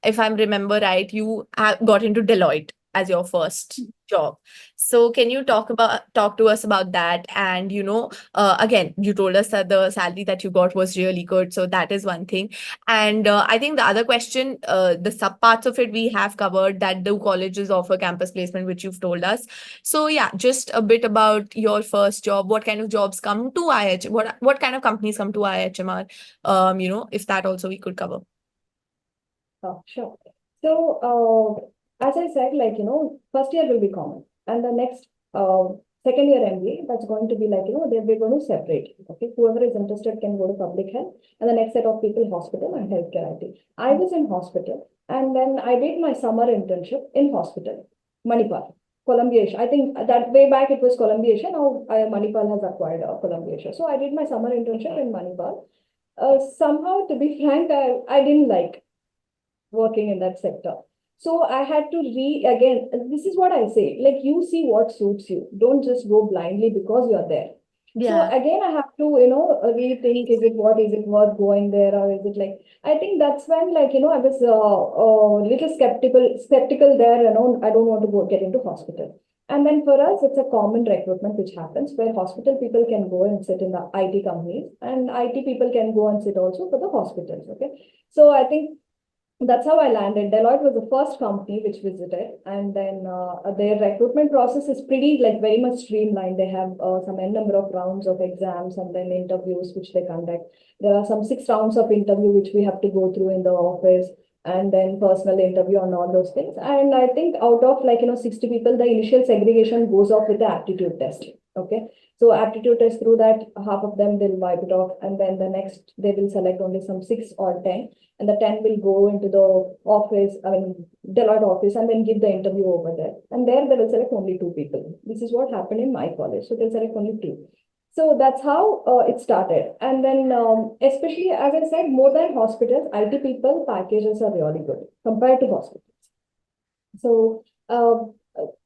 if I remember right, you got into Deloitte. as your first job. So can you talk to us about that? And again, you told us that the salary that you got was really good, so that is one thing. And I think the other question, the sub parts of it we have covered, that the colleges offer campus placement, which you've told us. So yeah, just a bit about your first job. What kind of jobs come to IH? What kind of companies come to IHMR? If that also we could cover. Sure. So, as I said, like, first year will be common, and the next second year MBA, that's going to be like, we're going to separate. Okay, whoever is interested can go to public health, and the next set of people, hospital and healthcare IT. I was in hospital, and then I did my summer internship in hospital, Manipal, Columbia Asia. I think that way back it was Columbia Asia. Now Manipal has acquired Columbia Asia. So I did my summer internship in Manipal. Somehow, to be frank, I didn't like working in that sector. So I had to again, this is what I say, like you see what suits you. Don't just go blindly because you're there. So Yeah. again, I have to, rethink, is it worth going there, or is it like, I think that's when, like, I was a little skeptical there, I don't want to get into hospital. And then for us, it's a common recruitment which happens where hospital people can go and sit in the IT companies, and IT people can go and sit also for the hospitals. Okay. So I think that's how I landed. Deloitte was the first company which visited, and then their recruitment process is pretty, like, very much streamlined. They have some n number of rounds of exams and then interviews which they conduct. There are some 6 rounds of interview which we have to go through in the office, and then personal interview and all those things. And I think out of, like, 60 people, the initial segregation goes off with the aptitude test. Okay. So aptitude test, through that, half of them they'll wipe it off, and then the next they will select only some 6 or 10, and the 10 will go into the office, I mean, Deloitte office, and then give the interview over there. And there they will select only 2 people. This is what happened in my college. So they'll select only 2. So that's how it started. And then, especially, as I said, more than hospitals, IT people packages are really good compared to hospitals. So,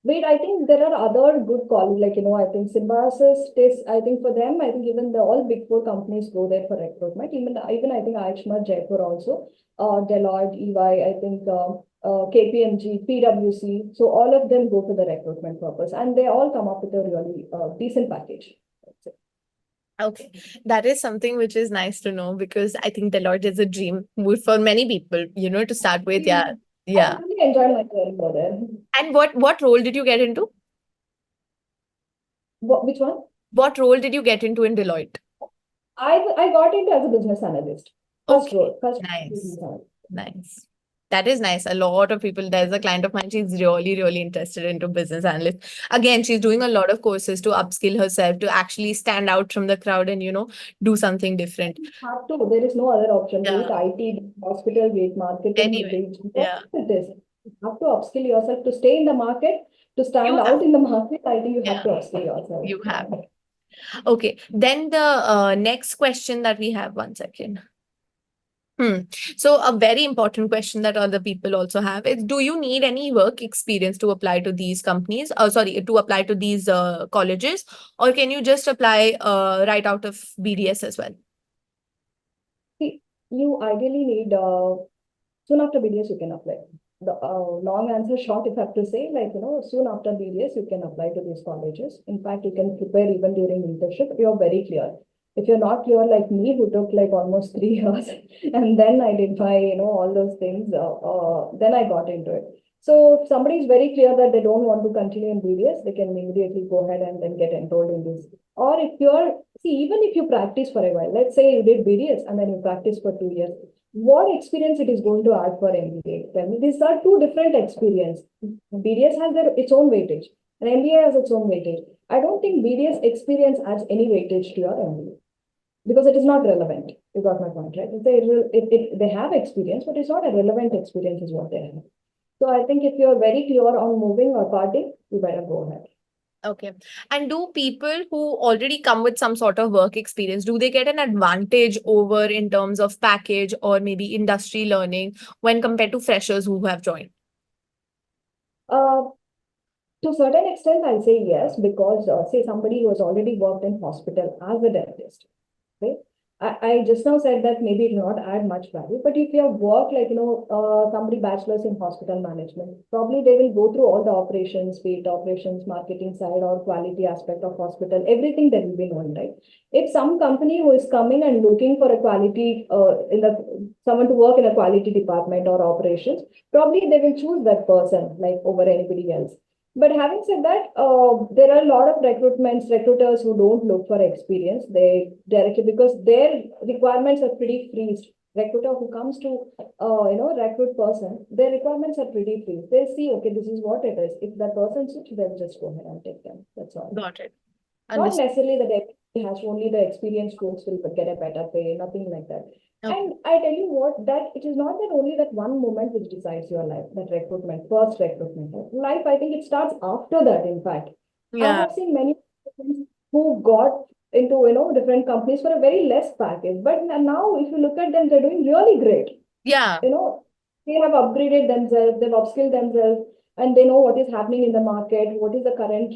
wait, I think there are other good colleges, like, I think Symbiosis, I think for them, I think even the all big 4 companies go there for recruitment. Even I think IHMR, Jaipur also, Deloitte, EY, I think KPMG, PwC. So all of them go for the recruitment purpose, and they all come up with a really decent package. Okay, that is something which is nice to know, because I think Deloitte is a dream for many people, to start with. Yeah. I Yeah. really enjoyed my career over there. And what role did you get into? Which one? What role did you get into in Deloitte? I got into as a business analyst. First Okay, role, first nice. business analyst. Nice. That is nice. A lot of people, there's a client of mine, she's really, really interested into business analyst. Again, she's doing a lot of courses to upskill herself, to actually stand out from the crowd and, do something different. Have to. There is no other option. Be it Yeah. IT, be it hospital, be it marketing, be Anyway, it yeah, whatever it is. You have to upskill yourself to stay in the market, to you stand have. out in the market. I think you have Yeah, to upskill yourself. you have. Okay. Then the next question that we have, one second. So a very important question that other people also have is, do you need any work experience to apply to these companies? Sorry, to apply to these colleges, or can you just apply right out of BDS as well? See, you ideally need, soon after BDS, you can apply. The long answer short, if I have to say, like, soon after BDS, you can apply to these colleges. In fact, you can prepare even during internship. You're very clear. If you're not clear like me, who took like almost 3 years, and then I did my, all those things, then I got into it. So if somebody is very clear that they don't want to continue in BDS, they can immediately go ahead and then get enrolled in this. Or if even if you practice for a while, let's say you did BDS and then you practice for 2 years, what experience it is going to add for MBA? Tell me, these are 2 different experience. BDS has its own weightage, and MBA has its own weightage. I don't think BDS experience adds any weightage to your MBA because it is not relevant. You got my point, right? They have experience, but it's not a relevant experience is what they have. So I think if you're very clear on moving or parting, you better go ahead. Okay. And do people who already come with some sort of work experience, do they get an advantage over in terms of package or maybe industry learning when compared to freshers who have joined? To a certain extent, I'll say yes, because say somebody who has already worked in hospital as a dentist, okay? I just now said that maybe it will not add much value, but if you have worked like, somebody bachelor's in hospital management, probably they will go through all the operations, be it operations, marketing side or quality aspect of hospital, everything that will be known, right? If some company who is coming and looking for a quality, someone to work in a quality department or operations, probably they will choose that person like over anybody else. But having said that, there are a lot of recruiters who don't look for experience. They directly, because their requirements are pretty freezed. Recruiter who comes to, recruit person, their requirements are pretty freezed. They see, okay, this is what it is. If that person suits, they'll just go ahead and take them. That's all. Got it. Not Understood. necessarily that everybody has only the experienced folks will get a better pay, nothing like that. Okay. And I tell you what, that it is not that only that one moment which decides your life, that recruitment, first recruitment. Life, I think it starts after that, in fact. I Yeah. have seen many friends who got into, different companies for a very less package. But now, if you look at them, they're doing really great. Yeah. They have upgraded themselves, they've upskilled themselves, and they know what is happening in the market, what is the current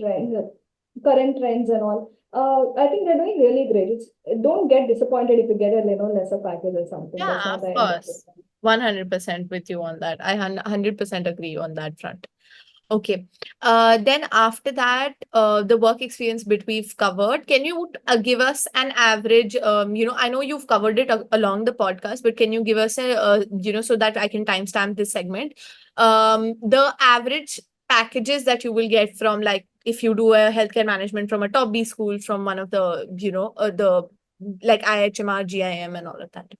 trends and all. I think they're doing really great. Don't get disappointed if you get a lesser package or something. That's Yeah, not of the end of it. course. 100% with you on that. I 100% agree on that front. Okay. Then after that, the work experience bit we've covered. Can you give us an average? I know you've covered it along the podcast, but can you give us so that I can timestamp this segment? The average packages that you will get from, like, if you do a healthcare management from a top B school, from one of the, the like IHMR, GIM, and all of that.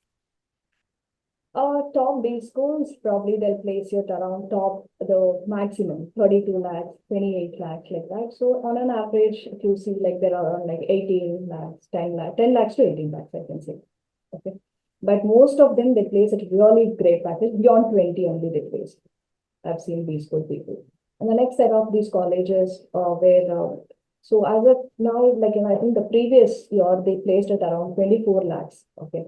Top B schools, probably they'll place you at around top, the maximum, 32 lakhs, 28 lakhs, like that. So on an average, if you see, like there are around like 18 lakhs, 10 lakhs, 10 lakhs to 18 lakhs, I can say. Okay. But most of them, they place at really great package, beyond 20 only they place. I've seen these good people. And the next set of these colleges, so as of now, like, I think the previous year, they placed at around 24 lakhs. Okay.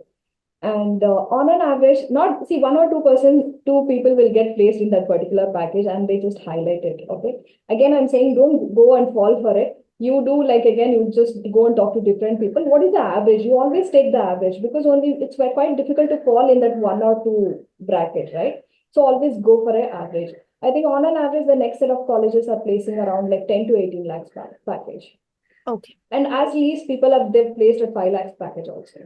And on an average, not see 1 or 2%, two people will get placed in that particular package and they just highlight it. Okay. Again, I'm saying don't go and fall for it. You do, like, again, you just go and talk to different people. What is the average? You always take the average, because only it's quite difficult to fall in that 1 or 2 bracket, right? So always go for an average. I think on an average, the next set of colleges are placing around like 10 to 18 lakhs package. Okay. And as least people have, they've placed at 5 lakhs package also.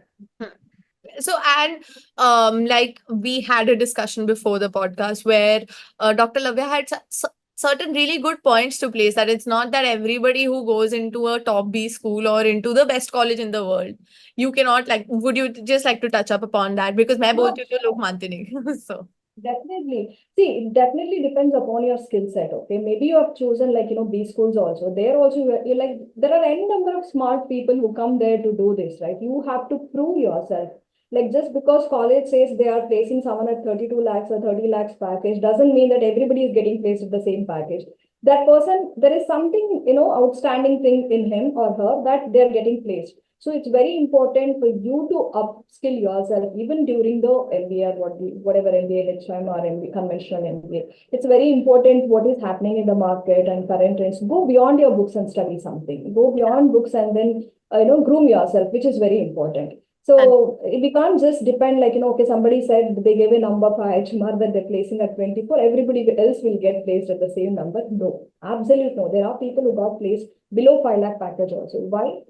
So, and like, we had a discussion before the podcast where Dr. Lavya had certain really good points to place, that it's not that everybody who goes into a top B school or into the best college in the world, you cannot, like, would you just like to touch up upon that? Because मैं No, बोलती हूँ तो लोग मानते नहीं. So definitely. See, it definitely depends upon your skill set. Okay. Maybe you have chosen, like, B schools also. There also, you like, there are any number of smart people who come there to do this, right? You have to prove yourself. Like, just because college says they are placing someone at 32 lakhs or 30 lakhs package doesn't mean that everybody is getting placed at the same package. That person, there is something, outstanding thing in him or her that they're getting placed. So it's very important for you to upskill yourself even during the MBA or whatever MBA, HM or MBA, conventional MBA. It's very important what is happening in the market and current trends. Go beyond your books and study something. Go beyond books and then groom yourself, which is very important. and So we can't just depend, like, okay, somebody said they gave a number for HMR that they're placing at 24, everybody else will get placed at the same number. No, absolute no. There are people who got placed below 5 lakh package also. Why?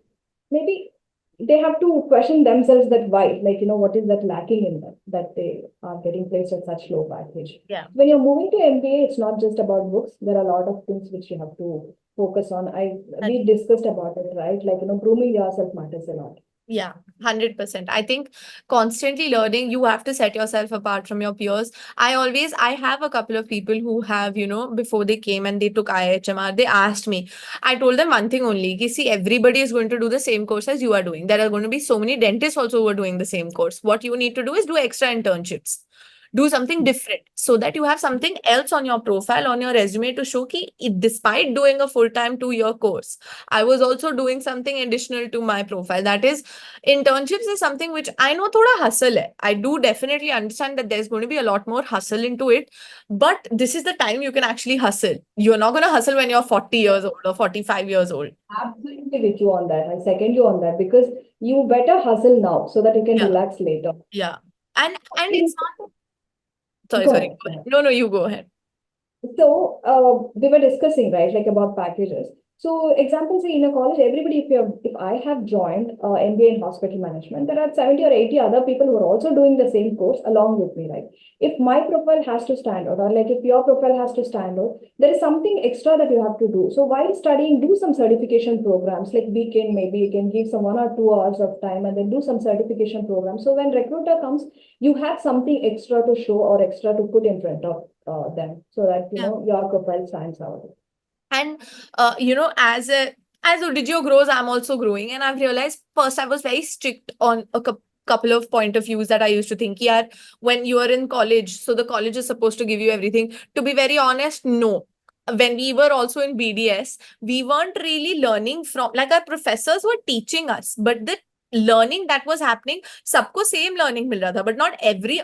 Maybe they have to question themselves that why, like, what is that lacking in them that they are getting placed at such low package. yeah. When you're moving to MBA, it's not just about books. There are a lot of things which you have to focus on. We discussed about it, right? Like, grooming yourself matters a lot. Yeah, 100%. I think constantly learning, you have to set yourself apart from your peers. I have a couple of people who have, before they came and they took IHMR, they asked me. I told them one thing only, ki, see, everybody is going to do the same course as you are doing. There are going to be so many dentists also who are doing the same course. What you need to do is do extra internships. do something different so that you have something else on your profile, on your resume to show ki despite doing a full-time 2-year course, I was also doing something additional to my profile. That is, internships is something which I know thoda hustle hai. I do definitely understand that there's going to be a lot more hustle into it, but this is the time you can actually hustle. You're not going to hustle when you're 40 years old or 45 years old. Absolutely with you on that. I second you on that because you better hustle now so that you can Yeah. relax later. Yeah. And Think- it's not, sorry, Go sorry. ahead. Go ahead. No, you go ahead. So we were discussing, right, like about packages. So example, say in a college, everybody, if I have joined MBA in hospital management, there are 70 or 80 other people who are also doing the same course along with me, right? If my profile has to stand out, or like if your profile has to stand out, there is something extra that you have to do. So while studying, do some certification programs, like weekend, maybe you can give some 1 or 2 hours of time and then do some certification programs. So when recruiter comes, you have something extra to show or extra to put in front of them so that Yeah. your profile stands out. And as Odigio grows, I'm also growing, and I've realized first I was very strict on a couple of point of views that I used to think, yeah, when you are in college, so the college is supposed to give you everything. To be very honest, no. When we were also in BDS, we weren't really learning from, like, our professors were teaching us, but the learning that was happening, सबको same learning मिल रहा था, but not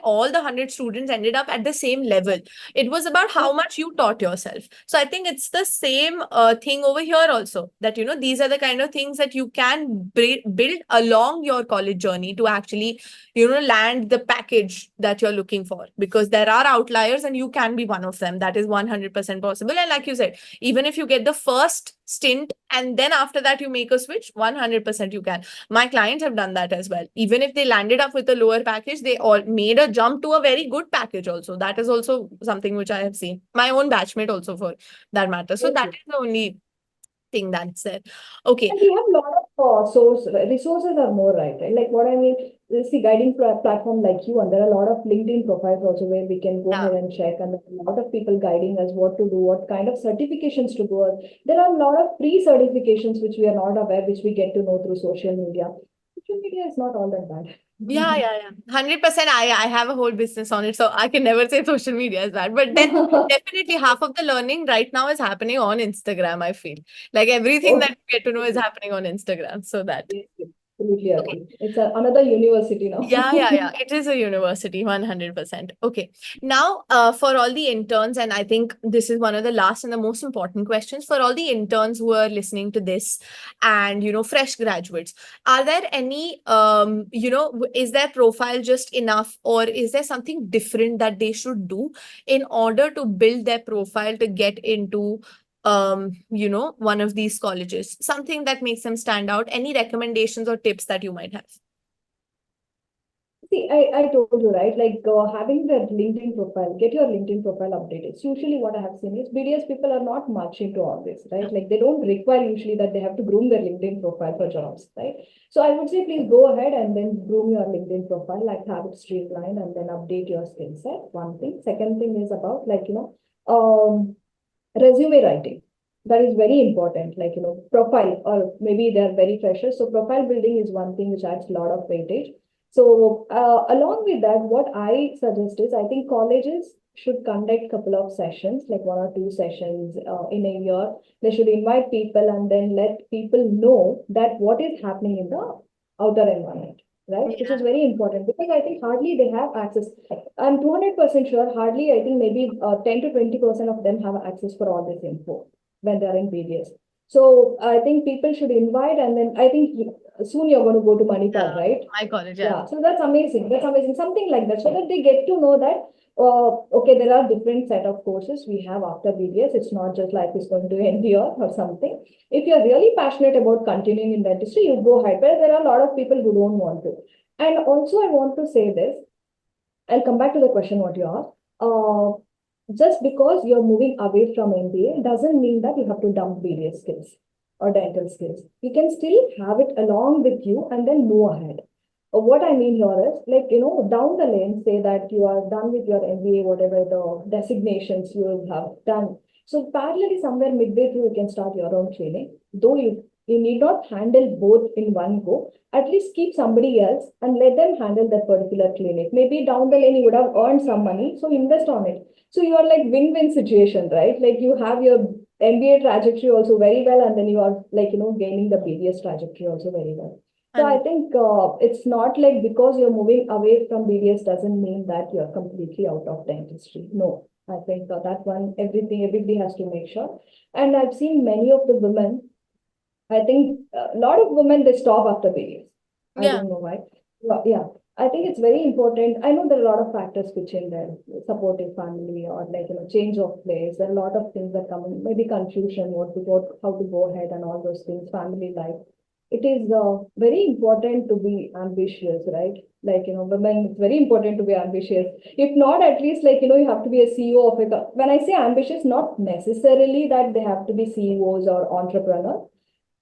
all the 100 students ended up at the same level. It was about how much you taught yourself. So I think it's the same thing over here also, that these are the kind of things that you can build along your college journey to actually land the package that you're looking for, because there are outliers and you can be one of them. That is 100% possible. And like you said, even if you get the first stint and then after that you make a switch, 100% you can. My clients have done that as well. Even if they landed up with a lower package, they all made a jump to a very good package also. That is also something which I have seen. My own batchmate also, for that matter. So that is the only thing that's there. Okay. And we have a lot of resources are more, right? Like what I mean is the guiding platform like you, and there are a lot of LinkedIn profiles also where we can go Yeah. ahead and check, and there are a lot of people guiding us what to do, what kind of certifications to go. There are a lot of pre-certifications which we are not aware, which we get to know through social media. Social media is not all that bad. Yeah. 100%. I have a whole business on it, so I can never say social media is bad. But then definitely half of the learning right now is happening on Instagram, I feel. Like everything that you get to know is happening on Instagram. So that. Yes, absolutely Okay. agree. It's another university now. Yeah. It is a university, 100%. Okay. Now, for all the interns, and I think this is one of the last and the most important questions for all the interns who are listening to this, and, fresh graduates, are there any, is their profile just enough, or is there something different that they should do in order to build their profile to get into one of these colleges, something that makes them stand out? Any recommendations or tips that you might have? See, I told you, right? Like having the LinkedIn profile, get your LinkedIn profile updated. So usually what I have seen is BDS people are not much into all this, right? Like they don't require usually that they have to groom their LinkedIn profile for jobs, right? So I would say please go ahead and then groom your LinkedIn profile, like have it streamlined and then update your skill set. One thing. Second thing is about like, resume writing. That is very important, like, profile, or maybe they're very freshers. So profile building is one thing which adds a lot of weightage. So along with that, what I suggest is, I think colleges should conduct couple of sessions, like 1 or 2 sessions in a year. They should invite people and then let people know that what is happening in the outer environment, right? Which is very important because I think hardly they have access. I'm 200% sure, hardly, I think maybe 10 to 20% of them have access for all this info when they're in BDS. So I think people should invite, and then I think soon you're going to go to Manipal, right? My college, Yeah, so that's amazing. That's amazing. Something like that, so that they get to know that, okay, there are different set of courses we have after BDS. It's not just like it's going to endure or something. If you're really passionate about continuing in the industry, you go ahead. But there are a lot of people who don't want to. And also, I want to say this. I'll come back to the question what you asked. Just because you're moving away from MBA doesn't mean that you have to dump BDS skills or dental skills. You can still have it along with you and then move ahead. What I mean here is, like, down the lane, say that you are done with your MBA, whatever the designations you have done. So parallelly, somewhere midway through, you can start your own training. Though you You need not handle both in one go. At least keep somebody else and let them handle that particular clinic. Maybe down the lane you would have earned some money, so invest on it. So you are like win-win situation, right? Like you have your MBA trajectory also very well, and then you are like, gaining the BDS trajectory also very well. So I And think it's not like because you're moving away from BDS doesn't mean that you're completely out of dentistry. No, I think that one, everybody has to make sure. And I've seen many of the women, I think a lot of women, they stop after BDS. I yeah, don't know why. Yeah, I think it's very important. I know there are a lot of factors which in there, supportive family or like, change of place. There are a lot of things that come in, maybe confusion, how to go ahead and all those things, family life. It is very important to be ambitious, right? Like, women, it's very important to be ambitious. If not, at least like, you have to be a CEO of a, when I say ambitious, not necessarily that they have to be CEOs or entrepreneurs.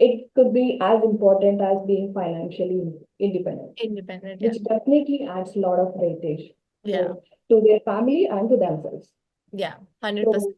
It could be as important as being financially independent, independent. Yeah, which definitely adds a lot of weightage yeah, to their family and to themselves. yeah, 100%. So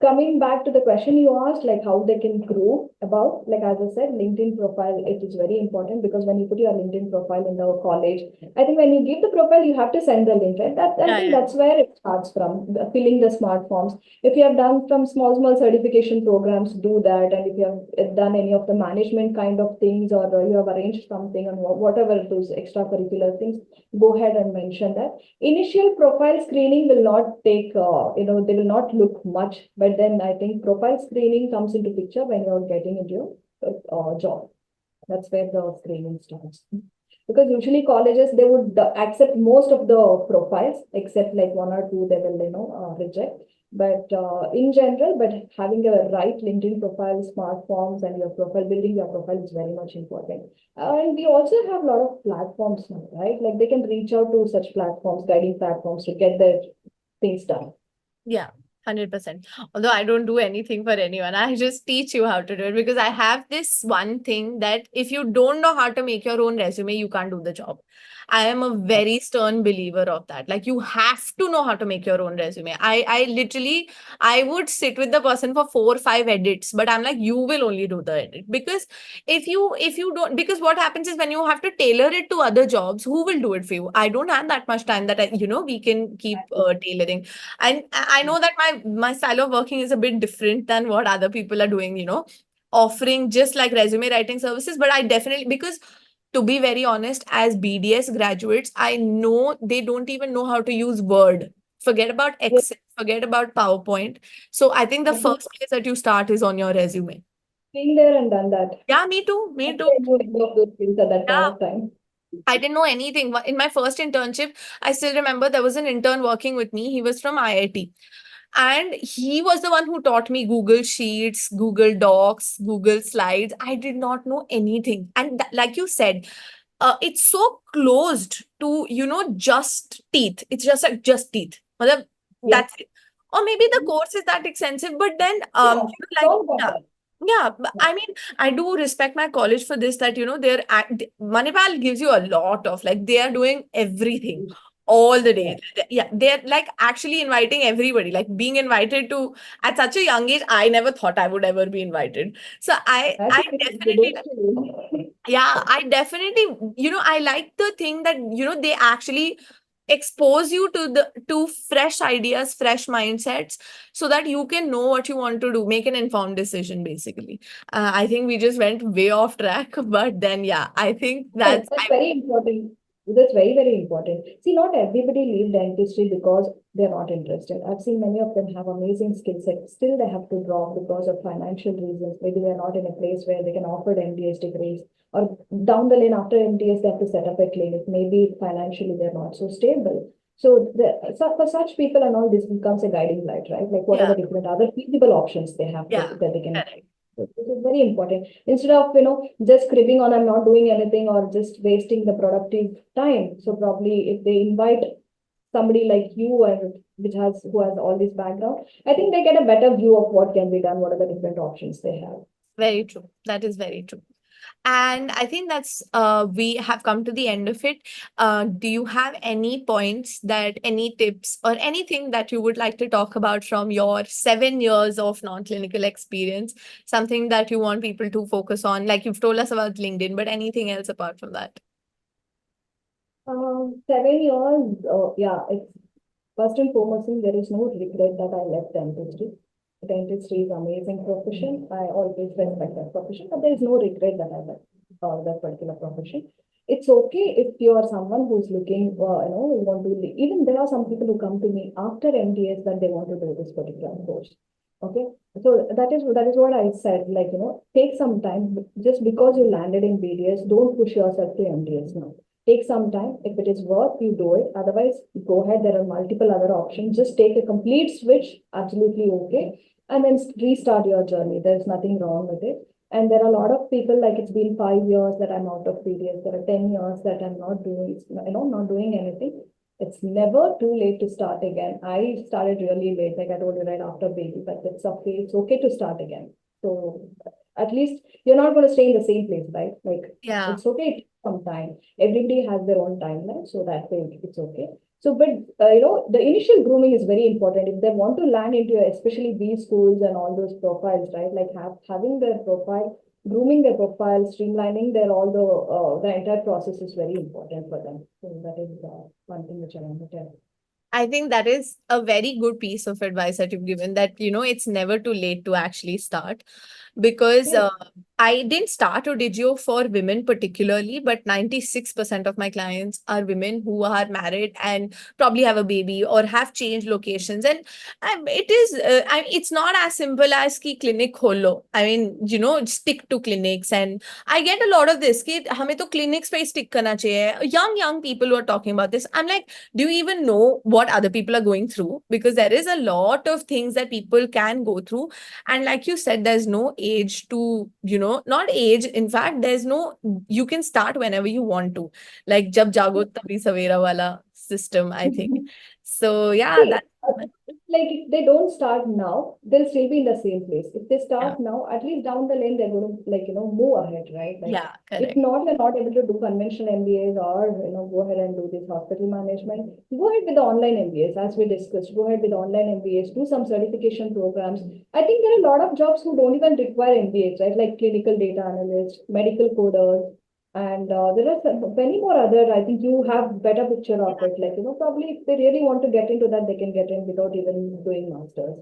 coming back to the question you asked, like how they can grow about, like as I said, LinkedIn profile, it is very important because when you put your LinkedIn profile in the college, I think when you give the profile, you have to send the link, right? I Yeah, think yeah, that's where it starts from, filling the smart forms. If you have done some small certification programs, do that. And if you have done any of the management kind of things, or you have arranged something and whatever those extracurricular things, go ahead and mention that. Initial profile screening will not take, they will not look much, but then I think profile screening comes into picture when you're getting into a job. That's where the screening starts. Because usually colleges, they would accept most of the profiles, except like one or two, they will, reject. But in general, but having a right LinkedIn profile, smart forms, and your profile, building your profile is very much important. And we also have a lot of platforms now, right? Like they can reach out to such platforms, guiding platforms to get their things done. yeah. 100%. Although I don't do anything for anyone, I just teach you how to do it because I have this one thing that if you don't know how to make your own resume, you can't do the job. I am a very stern believer of that. Like you have to know how to make your own resume. I literally, I would sit with the person for 4 or 5 edits, but I'm like, you will only do the edit because if you don't, because what happens is when you have to tailor it to other jobs, who will do it for you? I don't have that much time that we can keep tailoring. And I know that my style of working is a bit different than what other people are doing, offering just like resume writing services. But I definitely, because to be very honest, as BDS graduates, I know they don't even know how to use Word. Forget about Excel, forget about PowerPoint. So I think the first place that you start is on your resume. Been there and done that. Yeah, me too. Me too. I knew any of those things at that point Yeah. of time. I didn't know anything. In my first internship, I still remember there was an intern working with me. He was from IIT. And he was the one who taught me Google Sheets, Google Docs, Google Slides. I did not know anything. And like you said, it's so closed to, just teeth. It's just like just teeth. Matlab, Yeah. that's it. Or maybe the course is that expensive, but then, Yeah. like, All got yeah. that. Yeah, I mean, I do respect my college for this, that, Manipal gives you a lot of, like, they are doing everything all the Yeah. day. Yeah, they're like actually inviting everybody, like being invited to, at such a young age, I never thought I would ever be invited. So I I think it's definitely, kudos to you. yeah, I definitely, I like the thing that, they actually expose you to fresh ideas, fresh mindsets, so that you can know what you want to do, make an informed decision, basically. I think we just went way off track, but then, yeah, I think Yes, that's, that's very important. That's very important. See, not everybody leave dentistry because they're not interested. I've seen many of them have amazing skill set. Still, they have to drop because of financial reasons. Maybe they're not in a place where they can offer MDS degrees. Or down the lane after MDS, they have to set up a clinic. Maybe financially they're not so stable. So for such people and all, this becomes a guiding light, right? Like what are yeah, the different other feasible options they have yeah, that they can. correct. This is very important. Instead of, just cribbing on I'm not doing anything or just wasting the productive time. So probably if they invite somebody like you and who has all this background, I think they get a better view of what can be done, what are the different options they have. Very true. That is very true. And I think that's we have come to the end of it. Do you have any points that any tips or anything that you would like to talk about from your 7 years of non-clinical experience? Something that you want people to focus on, like you've told us about LinkedIn, but anything else apart from that? 7 years, yeah, it's first and foremost, there is no regret that I left dentistry. Dentistry is amazing profession. I always respect that profession, but there is no regret that I left that particular profession. It's okay if you are someone who's looking, who want to, even there are some people who come to me after MDS that they want to do this particular course. Okay, so that is what I said. Like, take some time. Just because you landed in BDS, don't push yourself to MDS now. Take some time. If it is worth, you do it. Otherwise, go ahead. There are multiple other options. Just take a complete switch. Absolutely okay. And then restart your journey. There's nothing wrong with it. And there are a lot of people, like it's been 5 years that I'm out of BDS. There are 10 years that I'm not doing, not doing anything. It's never too late to start again. I started really late, like I told you, right after baby, but it's okay. It's okay to start again. So at least you're not going to stay in the same place, right? Like Yeah. it's okay to take some time. Everybody has their own timeline, so that way it's okay. So, but the initial grooming is very important. If they want to land into, especially these schools and all those profiles, right? Like having their profile, grooming their profile, streamlining their all the entire process is very important for them. So that is one thing which I want to tell. I think that is a very good piece of advice that you've given, that, it's never too late to actually start. Because Yes. I didn't start Odigio for women particularly, but 96% of my clients are women who are married and probably have a baby or have changed locations. And it's not as simple as ki clinic holo. I mean, stick to clinics. And I get a lot of this, ki hame to clinics pe stick karna chahiye. Young people who are talking about this. I'm like, do you even know what other people are going through? Because there is a lot of things that people can go through. And like you said, there's no age to, not age. In fact, you can start whenever you want to. Like, jab jago tabhi savera wala system, I think. So, yeah, See, like if they don't start now, they'll still be in the same place. If they yeah, start now, at least down the lane, they're going to move ahead, right? Like yeah, if correct. not, they're not able to do conventional MBAs or, go ahead and do this hospital management. Go ahead with the online MBAs, as we discussed. Go ahead with online MBAs, do some certification programs. I think there are a lot of jobs who don't even require MBAs, right? Like clinical data analysts, medical coders, and there are many more other, I think you have better picture of it. Like, probably if they really want to get into that, they can get in without even doing masters.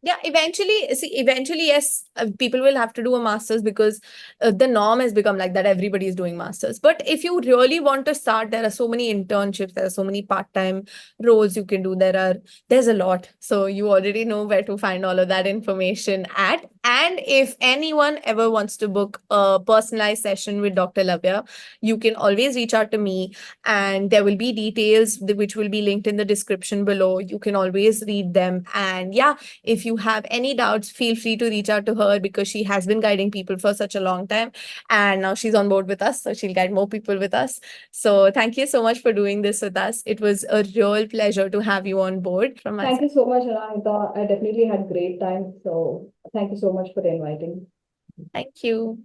Yeah, eventually, yes, people will have to do a master's, because the norm has become like that. Everybody is doing masters. But if you really want to start, there are so many internships, there are so many part-time roles you can do. There's a lot. So you already know where to find all of that information at. And if anyone ever wants to book a personalized session with Dr. Lavya, you can always reach out to me, and there will be details which will be linked in the description below. You can always read them. And yeah, if you have any doubts, feel free to reach out to her, because she has been guiding people for such a long time. And now she's on board with us, so she'll guide more people with us. So thank you so much for doing this with us. It was a real pleasure to have you on board from my Thank side. you so much, Anamita. I definitely had great time. So thank you so much for inviting. Thank you.